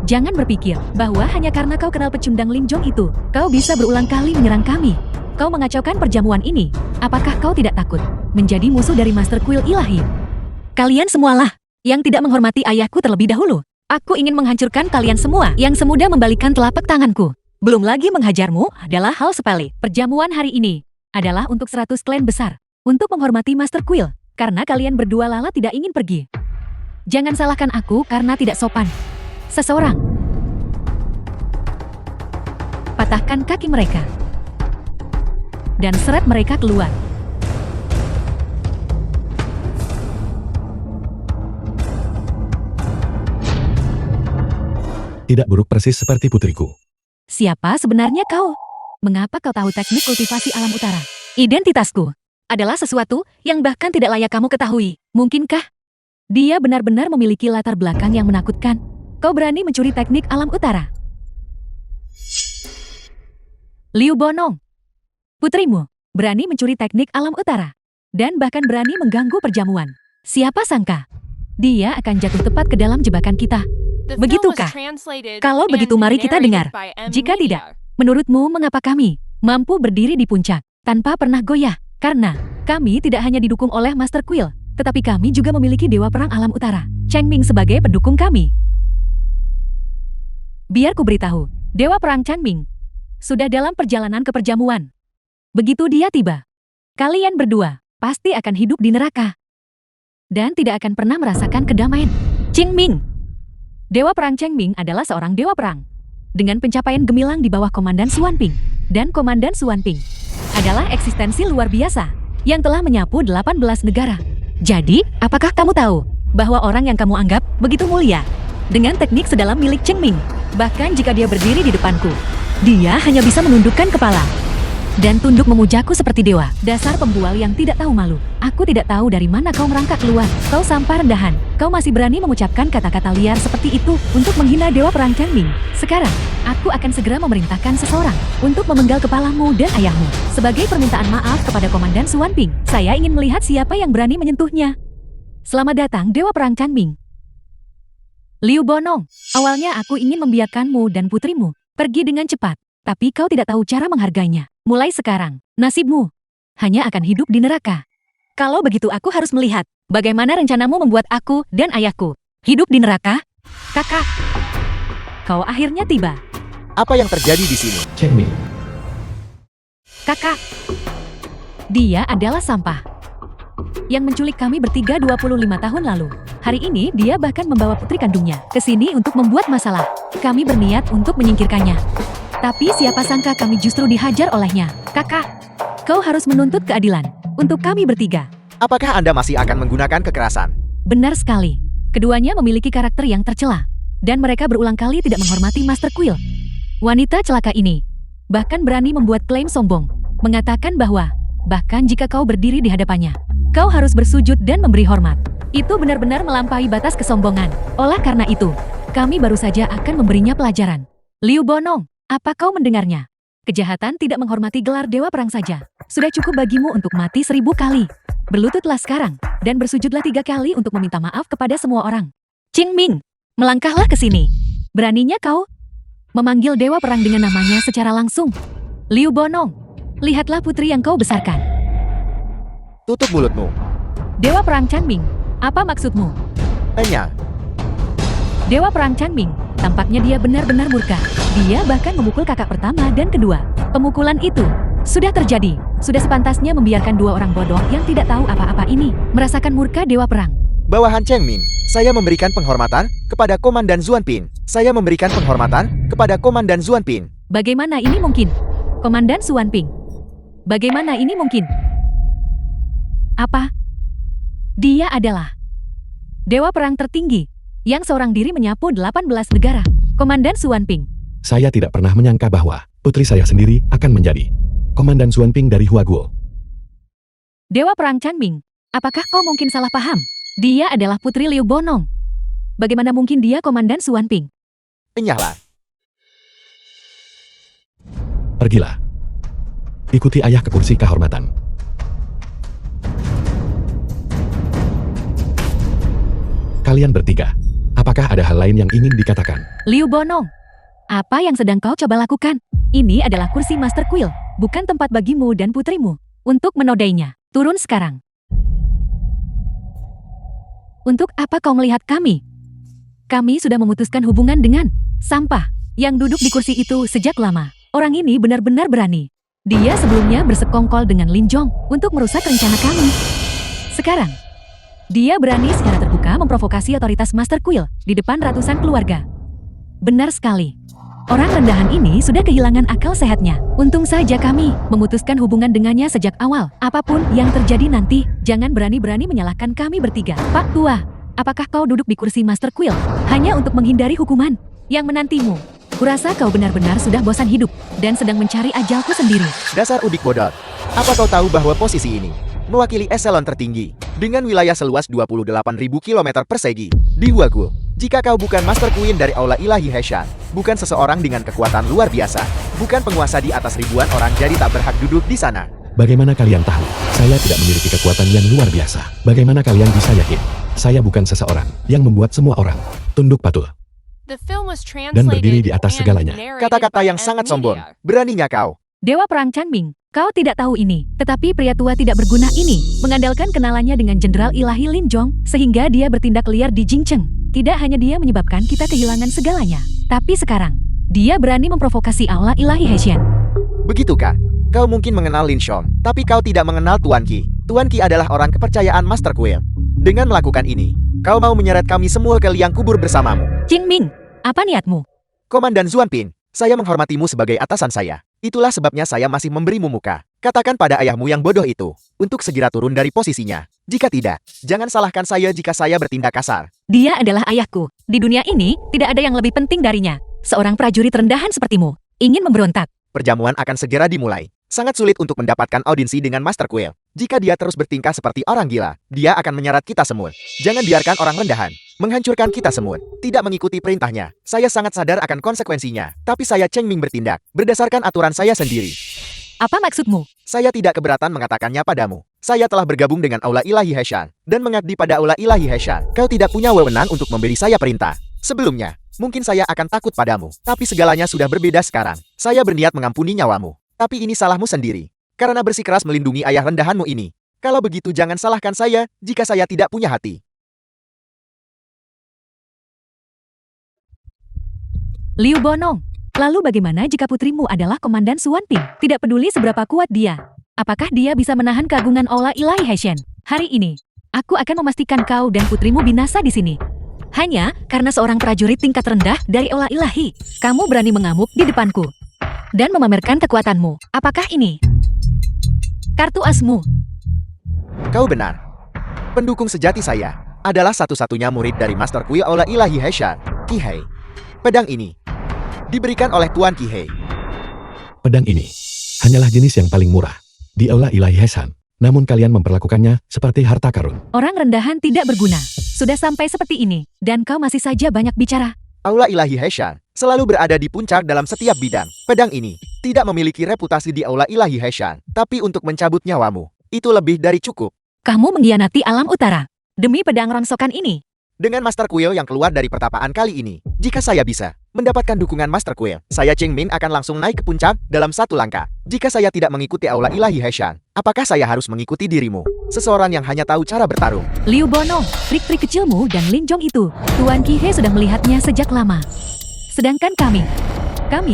jangan berpikir bahwa hanya karena kau kenal pecundang Ling Jong itu, kau bisa berulang kali menyerang kami. Kau mengacaukan perjamuan ini. Apakah kau tidak takut menjadi musuh dari Master Quill Ilahi? Kalian semualah yang tidak menghormati ayahku terlebih dahulu. Aku ingin menghancurkan kalian semua yang semudah membalikkan telapak tanganku. Belum lagi menghajarmu adalah hal sepele. Perjamuan hari ini adalah untuk 100 klan besar. Untuk menghormati Master Quill. Karena kalian berdua lala tidak ingin pergi. Jangan salahkan aku karena tidak sopan. Seseorang patahkan kaki mereka dan seret mereka keluar. Tidak buruk persis seperti putriku. Siapa sebenarnya kau? Mengapa kau tahu teknik kultivasi alam utara? Identitasku adalah sesuatu yang bahkan tidak layak kamu ketahui. Mungkinkah dia benar-benar memiliki latar belakang yang menakutkan? Kau berani mencuri teknik alam utara? Liu Bonong, putrimu berani mencuri teknik alam utara dan bahkan berani mengganggu perjamuan. Siapa sangka dia akan jatuh tepat ke dalam jebakan kita. The film was Begitukah? translated Kalau and begitu mari kita narrated dengar. by M. Jika Media. tidak, menurutmu mengapa kami mampu berdiri di puncak tanpa pernah goyah? Karena kami tidak hanya didukung oleh Master Quill, tetapi kami juga memiliki Dewa Perang Alam Utara, Changming sebagai pendukung kami. Biar ku beritahu, Dewa Perang Changming sudah dalam perjalanan ke perjamuan. Begitu dia tiba, kalian berdua pasti akan hidup di neraka dan tidak akan pernah merasakan kedamaian. Changming, Dewa Perang Changming adalah seorang dewa perang dengan pencapaian gemilang di bawah Komandan Suanping. Dan Komandan Suanping adalah eksistensi luar biasa yang telah menyapu 18 negara. Jadi, apakah kamu tahu bahwa orang yang kamu anggap begitu mulia dengan teknik sedalam milik Changming, bahkan jika dia berdiri di depanku, dia hanya bisa menundukkan kepala dan tunduk memujaku seperti dewa. Dasar pembual yang tidak tahu malu. Aku tidak tahu dari mana kau merangkak keluar. Kau sampah rendahan. Kau masih berani mengucapkan kata-kata liar seperti itu untuk menghina Dewa Perang Changming. Sekarang, aku akan segera memerintahkan seseorang untuk memenggal kepalamu dan ayahmu. Sebagai permintaan maaf kepada Komandan Suanping, saya ingin melihat siapa yang berani menyentuhnya. Selamat datang Dewa Perang Changming. Liu Bonong, awalnya aku ingin membiarkanmu dan putrimu pergi dengan cepat, tapi kau tidak tahu cara menghargainya. Mulai sekarang, nasibmu hanya akan hidup di neraka. Kalau begitu aku harus melihat bagaimana rencanamu membuat aku dan ayahku hidup di neraka. Kakak, kau akhirnya tiba. Apa yang terjadi di sini? Changming. Kakak, dia adalah sampah yang menculik kami bertiga 25 tahun lalu. Hari ini dia bahkan membawa putri kandungnya ke sini untuk membuat masalah. Kami berniat untuk menyingkirkannya. Tapi siapa sangka kami justru dihajar olehnya. Kakak, kau harus menuntut keadilan untuk kami bertiga. Apakah Anda masih akan menggunakan kekerasan? Benar sekali. Keduanya memiliki karakter yang tercela. Dan mereka berulang kali tidak menghormati Master Quill. Wanita celaka ini bahkan berani membuat klaim sombong. Mengatakan bahwa bahkan jika kau berdiri di hadapannya, kau harus bersujud dan memberi hormat. Itu benar-benar melampaui batas kesombongan. Oleh karena itu, kami baru saja akan memberinya pelajaran. Liu Bonong, apa kau mendengarnya? Kejahatan tidak menghormati gelar Dewa Perang saja sudah cukup bagimu untuk mati 1000 kali. Berlututlah sekarang, dan bersujudlah 3 kali untuk meminta maaf kepada semua orang. Changming, melangkahlah ke sini. Beraninya kau memanggil Dewa Perang dengan namanya secara langsung. Liu Bonong, lihatlah putri yang kau besarkan. Tutup mulutmu. Dewa Perang Changming, apa maksudmu? Enya, Dewa Perang Changming, tampaknya dia benar-benar murka. Dia bahkan memukul kakak pertama dan kedua. Pemukulan itu sudah terjadi. Sudah sepantasnya membiarkan 2 orang bodoh yang tidak tahu apa-apa ini merasakan murka Dewa Perang. bawahan Changming, saya memberikan penghormatan kepada Komandan Zuanping. Saya memberikan penghormatan kepada Komandan Zuanping. Bagaimana ini mungkin? Komandan Suanping. Bagaimana ini mungkin? Apa? Dia adalah Dewa Perang tertinggi yang seorang diri menyapu 18 negara. Komandan Suanping. Saya tidak pernah menyangka bahwa putri saya sendiri akan menjadi Komandan Suanping dari Huaguo. Dewa Perang Changming. Apakah kau mungkin salah paham? Dia adalah putri Liu Bonong. Bagaimana mungkin dia Komandan Suan Ping? Enyahlah. Pergilah. Ikuti ayah ke kursi kehormatan. Kalian bertiga, apakah ada hal lain yang ingin dikatakan? Liu Bonong, apa yang sedang kau coba lakukan? Ini adalah kursi Master Quill, bukan tempat bagimu dan putrimu untuk menodainya. Turun sekarang. Untuk apa kau melihat kami? Kami sudah memutuskan hubungan dengan sampah yang duduk di kursi itu sejak lama. Orang ini benar-benar berani. Dia sebelumnya bersekongkol dengan Lin Jong untuk merusak rencana kami. Sekarang, dia berani secara terbuka memprovokasi otoritas Master Quill di depan ratusan keluarga. Benar sekali. Orang rendahan ini sudah kehilangan akal sehatnya. Untung saja kami memutuskan hubungan dengannya sejak awal. Apapun yang terjadi nanti, jangan berani-berani menyalahkan kami bertiga. Pak Tua, apakah kau duduk di kursi Master Quill hanya untuk menghindari hukuman yang menantimu? Kurasa kau benar-benar sudah bosan hidup dan sedang mencari ajalku sendiri. Dasar udik bodot. Apa kau tahu bahwa posisi ini mewakili eselon tertinggi dengan wilayah seluas 28.000 km persegi di Huagu? Jika kau bukan Master Queen dari Aula Ilahi Heshan, bukan seseorang dengan kekuatan luar biasa, bukan penguasa di atas ribuan orang, jadi tak berhak duduk di sana. Bagaimana kalian tahu? Saya tidak memiliki kekuatan yang luar biasa. Bagaimana kalian bisa yakin? Saya bukan seseorang yang membuat semua orang tunduk patuh. The film was Dan berdiri di translated atas and segalanya. narrated Kata-kata by yang sangat M sombong. Media. Beraninya kau. Dewa Perang Changming, kau tidak tahu ini, tetapi pria tua tidak berguna ini mengandalkan kenalannya dengan Jenderal Ilahi Lin Jong, sehingga dia bertindak liar di Jingcheng. Tidak hanya dia menyebabkan kita kehilangan segalanya, tapi sekarang, dia berani memprovokasi Aula Ilahi Heshan. Begitukah? Kau mungkin mengenal Lin Shong, tapi kau tidak mengenal Tuan Qi. Tuan Qi adalah orang kepercayaan Master Quill. Dengan melakukan ini, kau mau menyeret kami semua ke liang kubur bersamamu. Qingming, apa niatmu? Komandan Zuan Pin, saya menghormatimu sebagai atasan saya. Itulah sebabnya saya masih memberimu muka. Katakan pada ayahmu yang bodoh itu, untuk segera turun dari posisinya. Jika tidak, jangan salahkan saya jika saya bertindak kasar. Dia adalah ayahku. Di dunia ini, tidak ada yang lebih penting darinya. Seorang prajurit rendahan sepertimu, ingin memberontak. Perjamuan akan segera dimulai. Sangat sulit untuk mendapatkan audiensi dengan Master Quill. Jika dia terus bertingkah seperti orang gila, dia akan menyeret kita semua. Jangan biarkan orang rendahan menghancurkan kita semua. Tidak mengikuti perintahnya. Saya sangat sadar akan konsekuensinya. Tapi saya Cheng Ming bertindak berdasarkan aturan saya sendiri. Apa maksudmu? Saya tidak keberatan mengatakannya padamu. Saya telah bergabung dengan Aula Ilahi Heshan dan mengabdi pada Aula Ilahi Heshan. Kau tidak punya wewenang untuk memberi saya perintah. Sebelumnya, mungkin saya akan takut padamu. Tapi segalanya sudah berbeda sekarang. Saya berniat mengampuni nyawamu. Tapi ini salahmu sendiri. Karena bersikeras melindungi ayah rendahanmu ini. Kalau begitu jangan salahkan saya jika saya tidak punya hati. Liu Bonong, lalu bagaimana jika putrimu adalah Komandan Suan Ping? Tidak peduli seberapa kuat dia. Apakah dia bisa menahan keagungan Aula Ilahi Heshan? Hari ini, aku akan memastikan kau dan putrimu binasa di sini. Hanya karena seorang prajurit tingkat rendah dari Aula Ilahi, kamu berani mengamuk di depanku dan memamerkan kekuatanmu. Apakah ini kartu asmu? Kau benar. Pendukung sejati saya adalah satu-satunya murid dari Master Quill Aula Ilahi Heshan, Qi Hei. Pedang ini diberikan oleh Tuan Qi Hei. Pedang ini hanyalah jenis yang paling murah di Aula Ilahi Heshan. Namun kalian memperlakukannya seperti harta karun. Orang rendahan tidak berguna. Sudah sampai seperti ini, dan kau masih saja banyak bicara. Aula Ilahi Heshan selalu berada di puncak dalam setiap bidang. Pedang ini tidak memiliki reputasi di Aula Ilahi Heshan, tapi untuk mencabut nyawamu, itu lebih dari cukup. Kamu mengkhianati alam utara demi pedang rongsokan ini. Dengan Master Quill yang keluar dari pertapaan kali ini, jika saya bisa mendapatkan dukungan Master Quill, saya Cheng Min akan langsung naik ke puncak dalam satu langkah. Jika saya tidak mengikuti Aula Ilahi Heshan, apakah saya harus mengikuti dirimu? Seseorang yang hanya tahu cara bertarung. Liu Bonong, trik-trik kecilmu dan Lin Jong itu, Tuan Qi Hei sudah melihatnya sejak lama. Sedangkan kami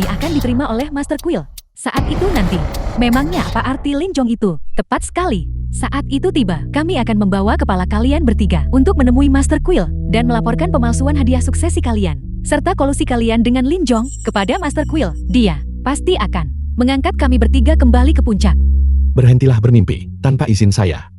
akan diterima oleh Master Quill. Saat itu nanti, memangnya apa arti Lin Jong itu? Tepat sekali. Saat itu tiba, kami akan membawa kepala kalian bertiga untuk menemui Master Quill dan melaporkan pemalsuan hadiah suksesi kalian, serta kolusi kalian dengan Lin Jong kepada Master Quill. Dia pasti akan mengangkat kami bertiga kembali ke puncak. Berhentilah bermimpi tanpa izin saya.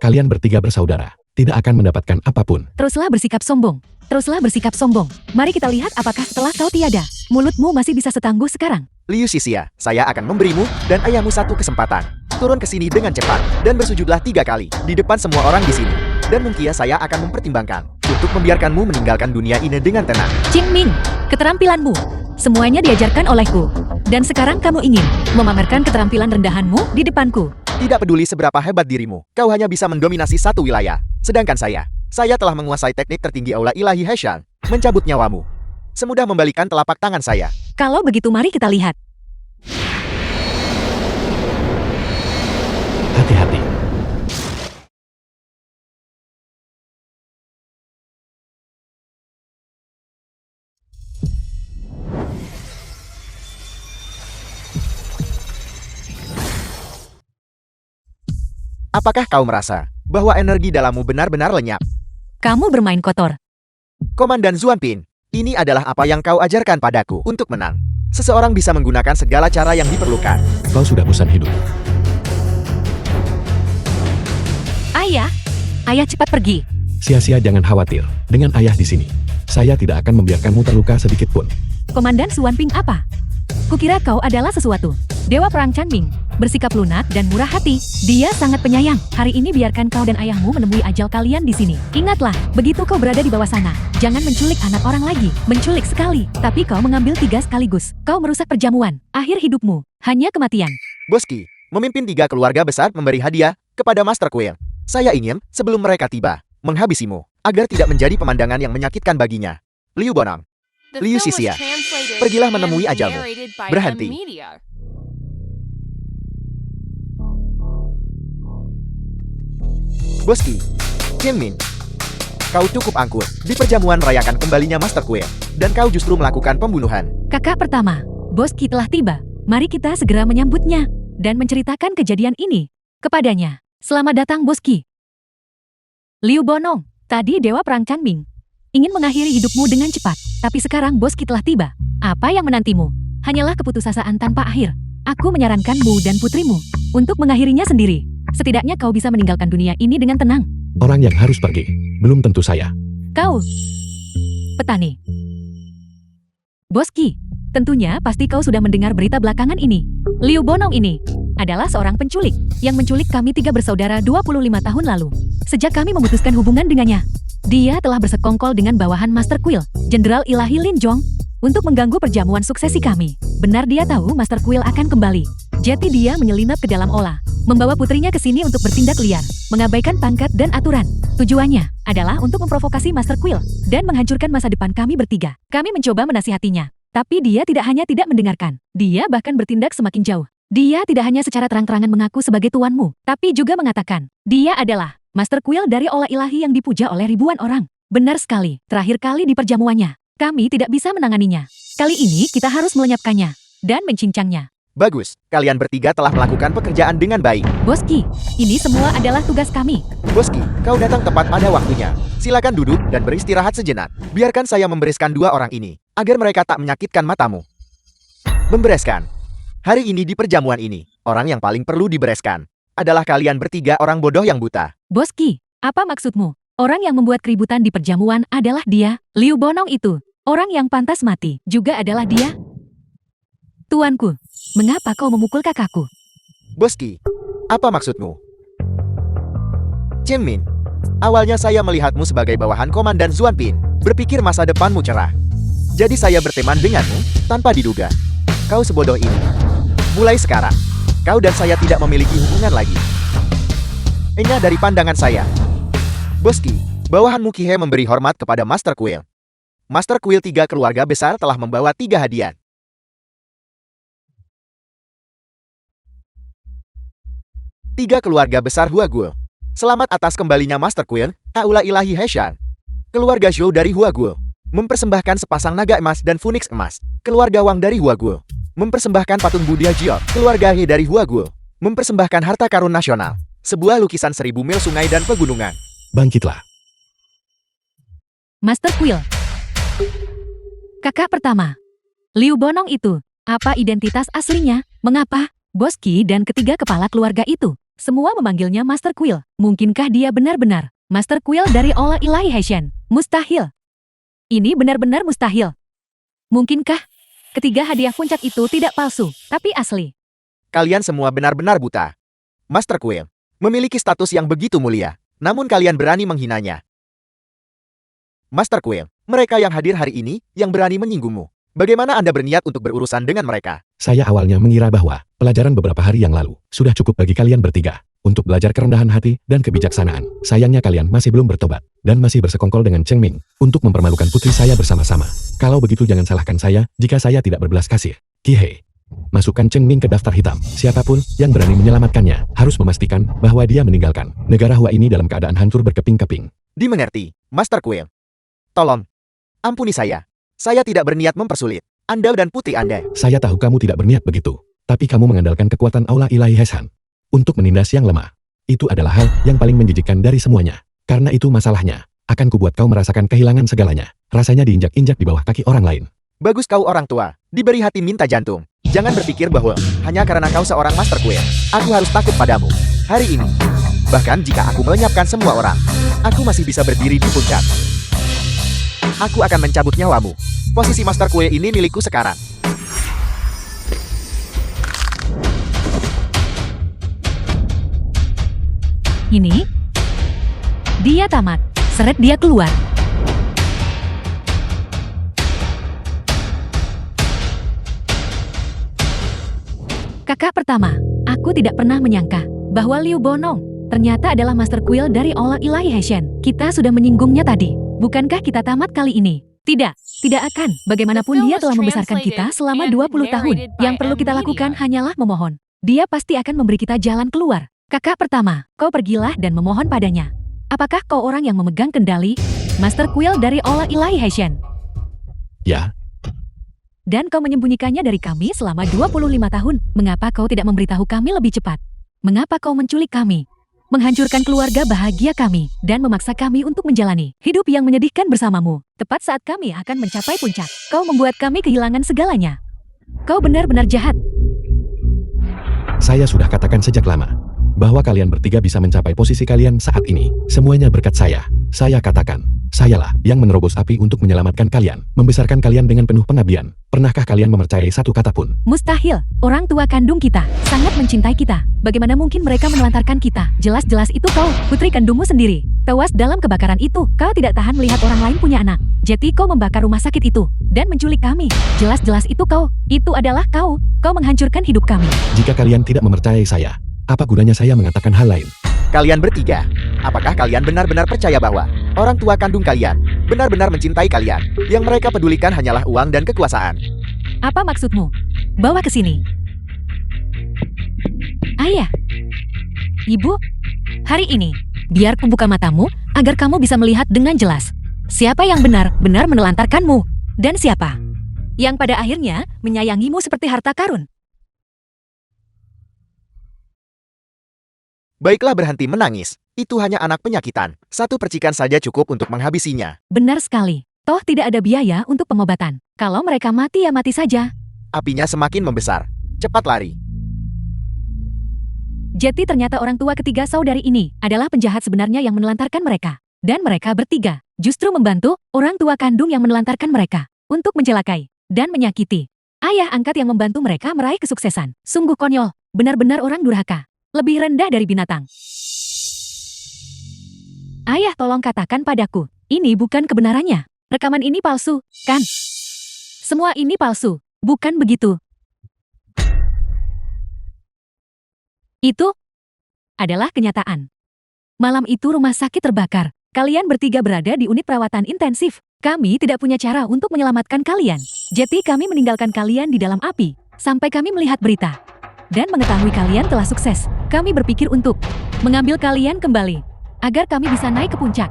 Kalian bertiga bersaudara, tidak akan mendapatkan apapun. Teruslah bersikap sombong. Teruslah bersikap sombong. Mari kita lihat apakah setelah kau tiada, mulutmu masih bisa setangguh sekarang. Liu Xixia, saya akan memberimu dan ayahmu satu kesempatan. Turun ke sini dengan cepat dan bersujudlah 3 kali di depan semua orang di sini. Dan mungkin saya akan mempertimbangkan untuk membiarkanmu meninggalkan dunia ini dengan tenang. Qingming, keterampilanmu, semuanya diajarkan olehku. Dan sekarang kamu ingin memamerkan keterampilan rendahanmu di depanku. Tidak peduli seberapa hebat dirimu, kau hanya bisa mendominasi satu wilayah. Sedangkan saya telah menguasai teknik tertinggi Aula Ilahi Heshan, mencabut nyawamu. Semudah membalikan telapak tangan saya. Kalau begitu mari kita lihat. Hati-hati. Apakah kau merasa bahwa energi dalammu benar-benar lenyap? Kamu bermain kotor. Komandan Zuanpin, ini adalah apa yang kau ajarkan padaku untuk menang. Seseorang bisa menggunakan segala cara yang diperlukan. Kau sudah bosan hidup. Ayah, ayah cepat pergi. Sia-sia jangan khawatir. Dengan ayah di sini, saya tidak akan membiarkanmu terluka sedikit pun. Komandan Suanping apa? Kukira kau adalah sesuatu. Dewa Perang Chanming, bersikap lunak dan murah hati. Dia sangat penyayang. Hari ini biarkan kau dan ayahmu menemui ajal kalian di sini. Ingatlah, begitu kau berada di bawah sana, jangan menculik anak orang lagi. Menculik sekali, tapi kau mengambil 3 sekaligus. Kau merusak perjamuan. Akhir hidupmu, hanya kematian. Boski, memimpin 3 keluarga besar memberi hadiah kepada Master Quill. Saya ingin, sebelum mereka tiba, menghabisimu, agar tidak menjadi pemandangan yang menyakitkan baginya. Liu Bonang, The Liu film was Xixia, translated pergilah and menemui ajalmu. narrated by Berhenti. M-Media. Boski, Qingmin, kau cukup angkur. Di perjamuan merayakan kembalinya Master Quill, dan kau justru melakukan pembunuhan. Kakak pertama, Boski telah tiba. Mari kita segera menyambutnya dan menceritakan kejadian ini kepadanya. Selamat datang Boski. Liu Bonong, tadi Dewa Perang Chanming ingin mengakhiri hidupmu dengan cepat, tapi sekarang Boski telah tiba. Apa yang menantimu? Hanyalah keputusasaan tanpa akhir. Aku menyarankanmu dan putrimu untuk mengakhirinya sendiri. Setidaknya kau bisa meninggalkan dunia ini dengan tenang. Orang yang harus pergi, belum tentu saya. Kau, petani. Boski, tentunya pasti kau sudah mendengar berita belakangan ini. Liu Bonong ini adalah seorang penculik yang menculik kami 3 bersaudara 25 tahun lalu. Sejak kami memutuskan hubungan dengannya, dia telah bersekongkol dengan bawahan Master Quill, Jenderal Ilahi Lin Zhong, untuk mengganggu perjamuan suksesi kami. Benar dia tahu Master Quill akan kembali. Jadi dia menyelinap ke dalam Ola, membawa putrinya ke sini untuk bertindak liar, mengabaikan pangkat dan aturan. Tujuannya adalah untuk memprovokasi Master Quill dan menghancurkan masa depan kami bertiga. Kami mencoba menasihatinya, tapi dia tidak hanya tidak mendengarkan, dia bahkan bertindak semakin jauh. Dia tidak hanya secara terang-terangan mengaku sebagai tuanmu, tapi juga mengatakan, dia adalah Master Quill dari Ola Ilahi yang dipuja oleh ribuan orang. Benar sekali, terakhir kali di perjamuannya, kami tidak bisa menanganinya. Kali ini kita harus melenyapkannya dan mencincangnya. Bagus, kalian bertiga telah melakukan pekerjaan dengan baik. Boski, ini semua adalah tugas kami. Boski, kau datang tepat pada waktunya. Silakan duduk dan beristirahat sejenak. Biarkan saya membereskan 2 orang ini, agar mereka tak menyakitkan matamu. Membereskan. Hari ini di perjamuan ini, orang yang paling perlu dibereskan adalah kalian bertiga orang bodoh yang buta. Boski, apa maksudmu? Orang yang membuat keributan di perjamuan adalah dia, Liu Bonong itu. Orang yang pantas mati juga adalah dia. Tuanku, mengapa kau memukul kakakku? Boski, apa maksudmu? Qingmin, awalnya saya melihatmu sebagai bawahan Komandan Zuanpin, berpikir masa depanmu cerah. Jadi saya berteman denganmu, tanpa diduga. Kau sebodoh ini. Mulai sekarang, kau dan saya tidak memiliki hubungan lagi. Ingat dari pandangan saya. Boski, bawahanmu Kihe memberi hormat kepada Master Quill. Master Quill 3 keluarga besar telah membawa 3 hadiah. 3 keluarga besar Huagul. Selamat atas kembalinya Master Quill, Aula Ilahi Heshan. Keluarga Zhou dari Huagul mempersembahkan sepasang naga emas dan Phoenix emas. Keluarga Wang dari Huagul mempersembahkan patung Buddha Jiao. Keluarga He dari Huagul mempersembahkan harta karun nasional, sebuah lukisan 1000 mil sungai dan pegunungan. Bangkitlah. Master Quill. Kakak pertama. Liu Bonong itu, apa identitas aslinya? Mengapa Boski dan ketiga kepala keluarga itu semua memanggilnya Master Quill? Mungkinkah dia benar-benar Master Quill dari Ola Ilahi Heshen? Mustahil. Ini benar-benar mustahil. Mungkinkah ketiga hadiah puncak itu tidak palsu, tapi asli? Kalian semua benar-benar buta. Master Quill memiliki status yang begitu mulia, namun kalian berani menghinanya. Master Quill, mereka yang hadir hari ini yang berani menyinggungmu. Bagaimana Anda berniat untuk berurusan dengan mereka? Saya awalnya mengira bahwa pelajaran beberapa hari yang lalu sudah cukup bagi kalian bertiga untuk belajar kerendahan hati dan kebijaksanaan. Sayangnya kalian masih belum bertobat dan masih bersekongkol dengan Cheng Ming untuk mempermalukan putri saya bersama-sama. Kalau begitu jangan salahkan saya jika saya tidak berbelas kasih. Kihei, masukkan Cheng Ming ke daftar hitam. Siapapun yang berani menyelamatkannya harus memastikan bahwa dia meninggalkan negara Hua ini dalam keadaan hancur berkeping-keping. Dimengerti, Master Quill. Tolong, ampuni saya. Saya tidak berniat mempersulit Anda dan putri Anda. Saya tahu kamu tidak berniat begitu, tapi kamu mengandalkan kekuatan Aula Ilahi Hesan untuk menindas yang lemah. Itu adalah hal yang paling menjijikkan dari semuanya. Karena itu masalahnya, akan kubuat kau merasakan kehilangan segalanya. Rasanya diinjak-injak di bawah kaki orang lain. Bagus kau orang tua, diberi hati minta jantung. Jangan berpikir bahwa hanya karena kau seorang Master Quill, aku harus takut padamu. Hari ini, bahkan jika aku melenyapkan semua orang, aku masih bisa berdiri di puncak. Aku akan mencabut nyawamu. Posisi Master Quill ini milikku sekarang. Ini? Dia tamat. Seret dia keluar. Kakak pertama, aku tidak pernah menyangka bahwa Liu Bonong ternyata adalah Master Quill dari Aula Ilahi Heishen. Kita sudah menyinggungnya tadi. Bukankah kita tamat kali ini? Tidak akan. Bagaimanapun dia telah membesarkan kita selama 20 tahun. Yang perlu kita lakukan hanyalah memohon. Dia pasti akan memberi kita jalan keluar. Kakak pertama, kau pergilah dan memohon padanya. Apakah kau orang yang memegang kendali Master Quill dari Aula Ilahi Heishen? Ya, Dan kau menyembunyikannya dari kami selama 25 tahun. Mengapa kau tidak memberitahu kami lebih cepat? Mengapa kau menculik kami? Menghancurkan keluarga bahagia kami, dan memaksa kami untuk menjalani hidup yang menyedihkan bersamamu. Tepat saat kami akan mencapai puncak, kau membuat kami kehilangan segalanya. Kau benar-benar jahat. saya sudah katakan sejak lama bahwa kalian bertiga bisa mencapai posisi kalian saat ini. Semuanya berkat saya. Saya katakan, sayalah yang menerobos api untuk menyelamatkan kalian, membesarkan kalian dengan penuh pengabdian. Pernahkah kalian mempercayai satu kata pun? Mustahil. Orang tua kandung kita sangat mencintai kita. Bagaimana mungkin mereka menelantarkan kita? Jelas-jelas itu kau, putri kandungmu sendiri, tewas dalam kebakaran itu. Kau tidak tahan melihat orang lain punya anak. Jadi kau membakar rumah sakit itu dan menculik kami. Jelas-jelas itu kau. Itu adalah kau. Kau menghancurkan hidup kami. Jika kalian tidak mempercayai saya, apa gunanya saya mengatakan hal lain? Kalian bertiga, apakah kalian benar-benar percaya bahwa orang tua kandung kalian benar-benar mencintai kalian? Yang mereka pedulikan hanyalah uang dan kekuasaan. Apa maksudmu? Bawa ke sini. Ayah. Ibu, hari ini, biar kubuka matamu agar kamu bisa melihat dengan jelas. Siapa yang benar-benar menelantarkanmu? Dan siapa yang pada akhirnya menyayangimu seperti harta karun? Baiklah, berhenti menangis. Itu hanya anak penyakitan. Satu percikan saja cukup untuk menghabisinya. Benar sekali. Toh tidak ada biaya untuk pengobatan. Kalau mereka mati ya mati saja. Apinya semakin membesar. Cepat lari. Jadi ternyata orang tua ketiga saudari ini adalah penjahat sebenarnya yang menelantarkan mereka. Dan mereka bertiga justru membantu orang tua kandung yang menelantarkan mereka untuk mencelakai dan menyakiti ayah angkat yang membantu mereka meraih kesuksesan. Sungguh konyol. Benar-benar orang durhaka. Lebih rendah dari binatang. Ayah, tolong katakan padaku, ini bukan kebenarannya. Rekaman ini palsu, kan? Semua ini palsu, bukan begitu? Itu adalah kenyataan. Malam itu rumah sakit terbakar. Kalian bertiga berada di unit perawatan intensif. Kami tidak punya cara untuk menyelamatkan kalian. Jadi kami meninggalkan kalian di dalam api sampai kami melihat berita dan mengetahui kalian telah sukses. Kami berpikir untuk mengambil kalian kembali agar kami bisa naik ke puncak.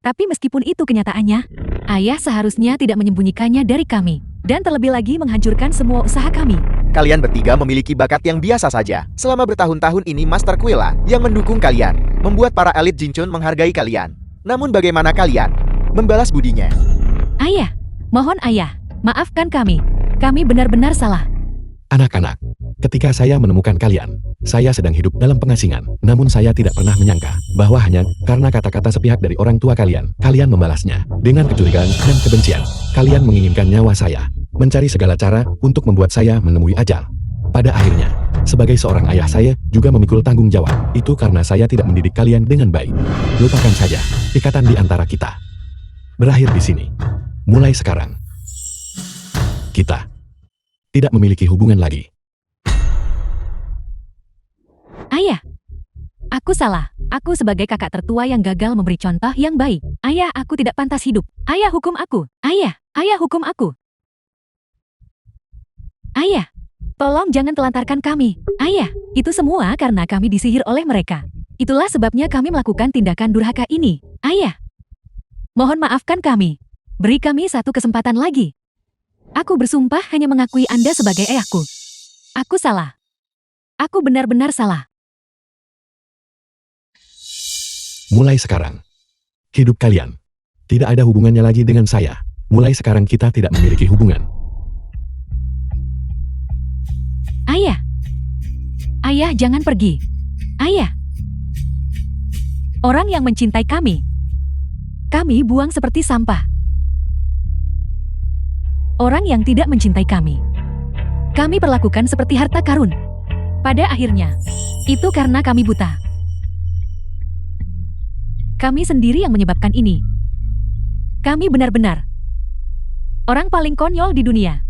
Tapi meskipun itu kenyataannya, ayah seharusnya tidak menyembunyikannya dari kami dan terlebih lagi menghancurkan semua usaha kami. Kalian bertiga memiliki bakat yang biasa saja. Selama bertahun-tahun ini Master Quill yang mendukung kalian, membuat para elit Jinchun menghargai kalian. Namun bagaimana kalian membalas budinya? Ayah, mohon ayah, maafkan kami. Kami benar-benar salah. Anak-anak, ketika saya menemukan kalian, saya sedang hidup dalam pengasingan. Namun saya tidak pernah menyangka bahwa hanya karena kata-kata sepihak dari orang tua kalian, kalian membalasnya dengan kecurigaan dan kebencian. Kalian menginginkan nyawa saya, mencari segala cara untuk membuat saya menemui ajal. Pada akhirnya, Sebagai seorang ayah, saya juga memikul tanggung jawab. Itu karena saya tidak mendidik kalian dengan baik. Lupakan saja ikatan di antara kita. Berakhir di sini. Mulai sekarang, kita tidak memiliki hubungan lagi. Ayah, aku salah. Aku sebagai kakak tertua yang gagal memberi contoh yang baik. Ayah, aku tidak pantas hidup. Ayah, hukum aku. Ayah, hukum aku. Ayah, tolong jangan telantarkan kami. Ayah, itu semua karena kami disihir oleh mereka. Itulah sebabnya kami melakukan tindakan durhaka ini. Ayah, mohon maafkan kami. Beri kami satu kesempatan lagi. Aku bersumpah hanya mengakui Anda sebagai ayahku. Aku salah. Aku benar-benar salah. Mulai sekarang, hidup kalian tidak ada hubungannya lagi dengan saya. Mulai sekarang kita tidak memiliki hubungan. Ayah, jangan pergi. Ayah. Orang yang mencintai kami buang seperti sampah. Orang yang tidak mencintai kami perlakukan seperti harta karun. Pada akhirnya, itu karena kami buta. Kami sendiri yang menyebabkan ini. Kami benar-benar orang paling konyol di dunia.